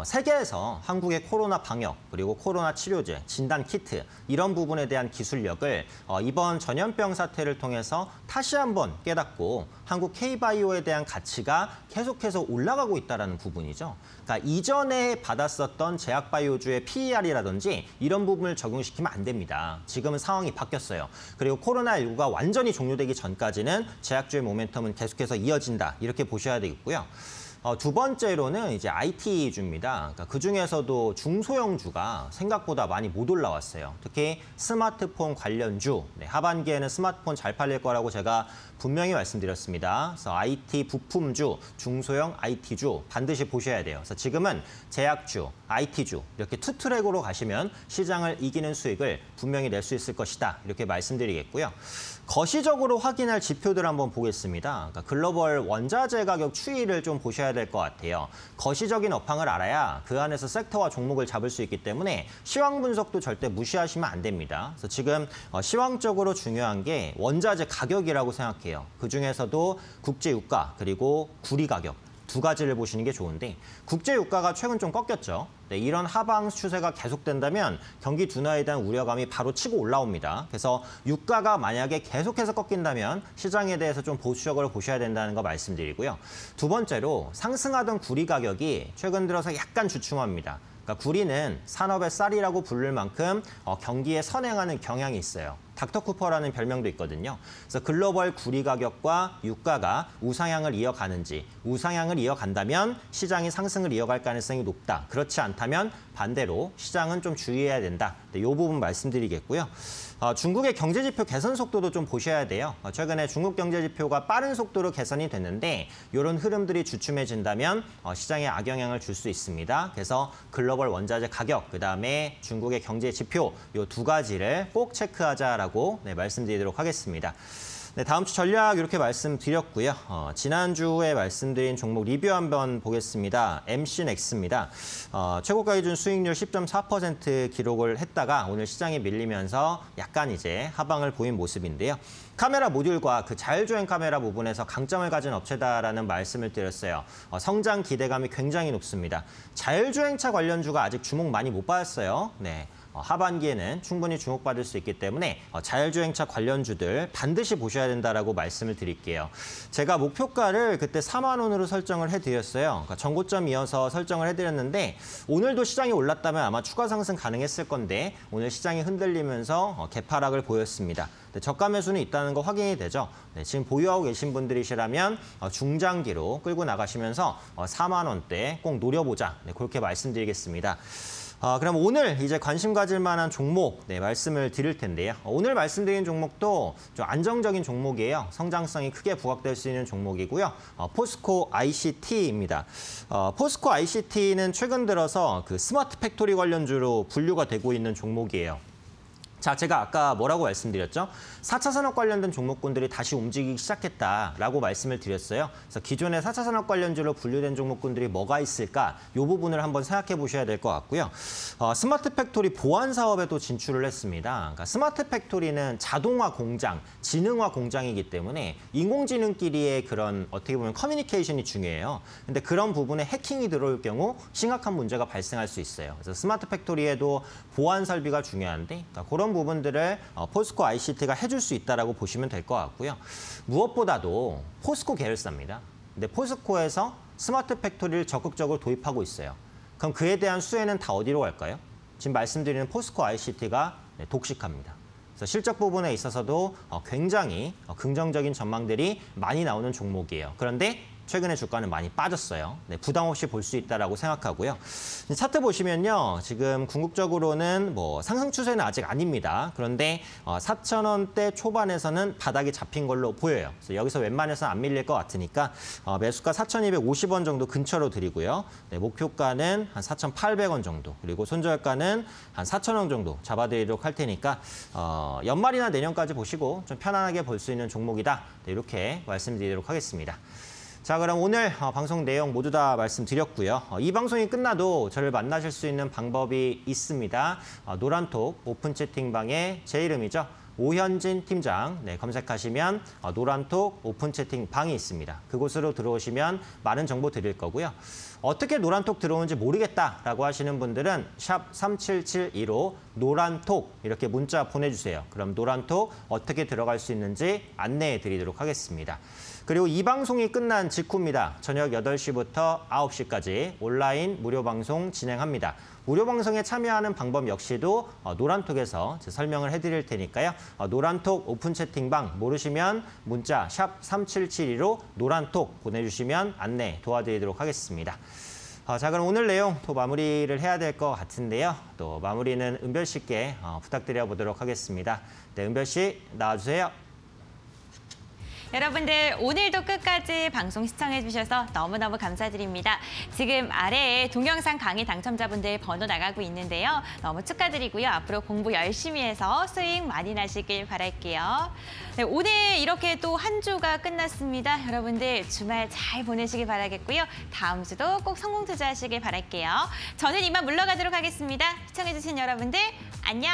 세계에서 한국의 코로나 방역, 그리고 코로나 치료제, 진단 키트 이런 부분에 대한 기술력을 이번 전염병 사태를 통해서 다시 한번 깨닫고 한국 K바이오에 대한 가치가 계속해서 올라가고 있다는 부분이죠. 그러니까 이전에 받았었던 제약바이오주의 PER이라든지 이런 부분을 적용시키면 안 됩니다. 지금은 상황이 바뀌었어요. 그리고 코로나19가 완전히 종료되기 전까지는 제약주의 모멘텀은 계속해서 이어진다. 이렇게 보셔야 되겠고요. 두 번째로는 이제 IT주입니다. 그러니까 그중에서도 중소형주가 생각보다 많이 못 올라왔어요. 특히 스마트폰 관련주, 하반기에는 스마트폰 잘 팔릴 거라고 제가 분명히 말씀드렸습니다. 그래서 IT 부품주, 중소형 IT주 반드시 보셔야 돼요. 그래서 지금은 제약주, IT주 이렇게 투 트랙으로 가시면 시장을 이기는 수익을 분명히 낼 수 있을 것이다. 이렇게 말씀드리겠고요. 거시적으로 확인할 지표들 한번 보겠습니다. 그러니까 글로벌 원자재 가격 추이를 좀 보셔야 될 것 같아요. 거시적인 업황을 알아야 그 안에서 섹터와 종목을 잡을 수 있기 때문에 시황 분석도 절대 무시하시면 안 됩니다. 그래서 지금 시황적으로 중요한 게 원자재 가격이라고 생각해요. 그중에서도 국제 유가 그리고 구리 가격. 두 가지를 보시는 게 좋은데 국제 유가가 최근 좀 꺾였죠. 이런 하방 추세가 계속된다면 경기 둔화에 대한 우려감이 바로 치고 올라옵니다. 그래서 유가가 만약에 계속해서 꺾인다면 시장에 대해서 좀 보수적으로 보셔야 된다는 거 말씀드리고요. 두 번째로 상승하던 구리 가격이 최근 들어서 약간 주춤합니다. 그러니까 구리는 산업의 쌀이라고 부를 만큼 경기에 선행하는 경향이 있어요. 닥터 쿠퍼라는 별명도 있거든요. 그래서 글로벌 구리 가격과 유가가 우상향을 이어가는지, 우상향을 이어간다면 시장이 상승을 이어갈 가능성이 높다. 그렇지 않다면 반대로 시장은 좀 주의해야 된다. 이 부분 말씀드리겠고요. 중국의 경제지표 개선 속도도 좀 보셔야 돼요. 최근에 중국 경제지표가 빠른 속도로 개선이 됐는데 이런 흐름들이 주춤해진다면 시장에 악영향을 줄 수 있습니다. 그래서 글로벌 원자재 가격, 그다음에 중국의 경제지표 이 두 가지를 꼭 체크하자라고 말씀드리도록 하겠습니다. 네, 다음 주 전략 이렇게 말씀드렸고요. 지난주에 말씀드린 종목 리뷰 한번 보겠습니다. MC넥스입니다. 최고가 기준 수익률 10.4% 기록을 했다가 오늘 시장에 밀리면서 약간 이제 하방을 보인 모습인데요. 카메라 모듈과 그 자율주행 카메라 부분에서 강점을 가진 업체다라는 말씀을 드렸어요. 성장 기대감이 굉장히 높습니다. 자율주행차 관련주가 아직 주목 많이 못 받았어요. 네. 하반기에는 충분히 주목받을 수 있기 때문에 자율주행차 관련주들 반드시 보셔야 된다라고 말씀을 드릴게요. 제가 목표가를 그때 4만 원으로 설정을 해드렸어요. 그러니까 전고점 이어서 설정을 해드렸는데 오늘도 시장이 올랐다면 아마 추가 상승 가능했을 건데 오늘 시장이 흔들리면서 개파락을 보였습니다. 저가 매수는 있다는 거 확인이 되죠. 네, 지금 보유하고 계신 분들이시라면 중장기로 끌고 나가시면서 4만 원대 꼭 노려보자. 네, 그렇게 말씀드리겠습니다. 그럼 오늘 이제 관심 가질 만한 종목 말씀을 드릴 텐데요. 오늘 말씀드린 종목도 좀 안정적인 종목이에요. 성장성이 크게 부각될 수 있는 종목이고요. 포스코 ICT입니다. 포스코 ICT는 최근 들어서 그 스마트 팩토리 관련주로 분류가 되고 있는 종목이에요. 자, 제가 아까 뭐라고 말씀드렸죠? 4차 산업 관련된 종목군들이 다시 움직이기 시작했다라고 말씀을 드렸어요. 그래서 기존의 4차 산업 관련주로 분류된 종목군들이 뭐가 있을까? 이 부분을 한번 생각해 보셔야 될 것 같고요. 스마트 팩토리 보안 사업에도 진출을 했습니다. 그러니까 스마트 팩토리는 자동화 공장, 지능화 공장이기 때문에 인공지능끼리의 그런 어떻게 보면 커뮤니케이션이 중요해요. 근데 그런 부분에 해킹이 들어올 경우 심각한 문제가 발생할 수 있어요. 그래서 스마트 팩토리에도 보안 설비가 중요한데 그러니까 그런 부분들을 포스코 ICT가 해줄 수 있다라고 보시면 될 것 같고요. 무엇보다도 포스코 계열사입니다. 근데 포스코에서 스마트 팩토리를 적극적으로 도입하고 있어요. 그럼 그에 대한 수혜는 다 어디로 갈까요? 지금 말씀드리는 포스코 ICT가 독식합니다. 그래서 실적 부분에 있어서도 굉장히 긍정적인 전망들이 많이 나오는 종목이에요. 그런데 최근에 주가는 많이 빠졌어요. 네, 부담 없이 볼 수 있다라고 생각하고요. 차트 보시면요. 지금 궁극적으로는 상승 추세는 아직 아닙니다. 그런데 4,000원대 초반에서는 바닥이 잡힌 걸로 보여요. 그래서 여기서 웬만해서는 안 밀릴 것 같으니까 매수가 4,250원 정도 근처로 드리고요. 네, 목표가는 한 4,800원 정도, 그리고 손절가는 한 4,000원 정도 잡아드리도록 할 테니까 연말이나 내년까지 보시고 좀 편안하게 볼 수 있는 종목이다. 네, 이렇게 말씀드리도록 하겠습니다. 자, 그럼 오늘 방송 내용 모두 다 말씀드렸고요. 이 방송이 끝나도 저를 만나실 수 있는 방법이 있습니다. 노란톡 오픈 채팅방에 제 이름이죠. 오현진 팀장 검색하시면 노란톡 오픈 채팅방이 있습니다. 그곳으로 들어오시면 많은 정보 드릴 거고요. 어떻게 노란톡 들어오는지 모르겠다라고 하시는 분들은 샵 3772로 노란톡 이렇게 문자 보내주세요. 그럼 노란톡 어떻게 들어갈 수 있는지 안내해 드리도록 하겠습니다. 그리고 이 방송이 끝난 직후입니다. 저녁 8시부터 9시까지 온라인 무료 방송 진행합니다. 무료 방송에 참여하는 방법 역시도 노란톡에서 설명을 해드릴 테니까요. 노란톡 오픈 채팅방 모르시면 문자 샵 3772로 노란톡 보내주시면 안내 도와드리도록 하겠습니다. 자, 그럼 오늘 내용 또 마무리를 해야 될 것 같은데요. 또 마무리는 은별 씨께 부탁드려 보도록 하겠습니다. 네, 은별 씨 나와주세요. 여러분들 오늘도 끝까지 방송 시청해주셔서 너무너무 감사드립니다. 지금 아래에 동영상 강의 당첨자분들 번호 나가고 있는데요. 너무 축하드리고요. 앞으로 공부 열심히 해서 수익 많이 나시길 바랄게요. 네, 오늘 이렇게 또 한 주가 끝났습니다. 여러분들 주말 잘 보내시길 바라겠고요. 다음 주도 꼭 성공 투자하시길 바랄게요. 저는 이만 물러가도록 하겠습니다. 시청해주신 여러분들 안녕.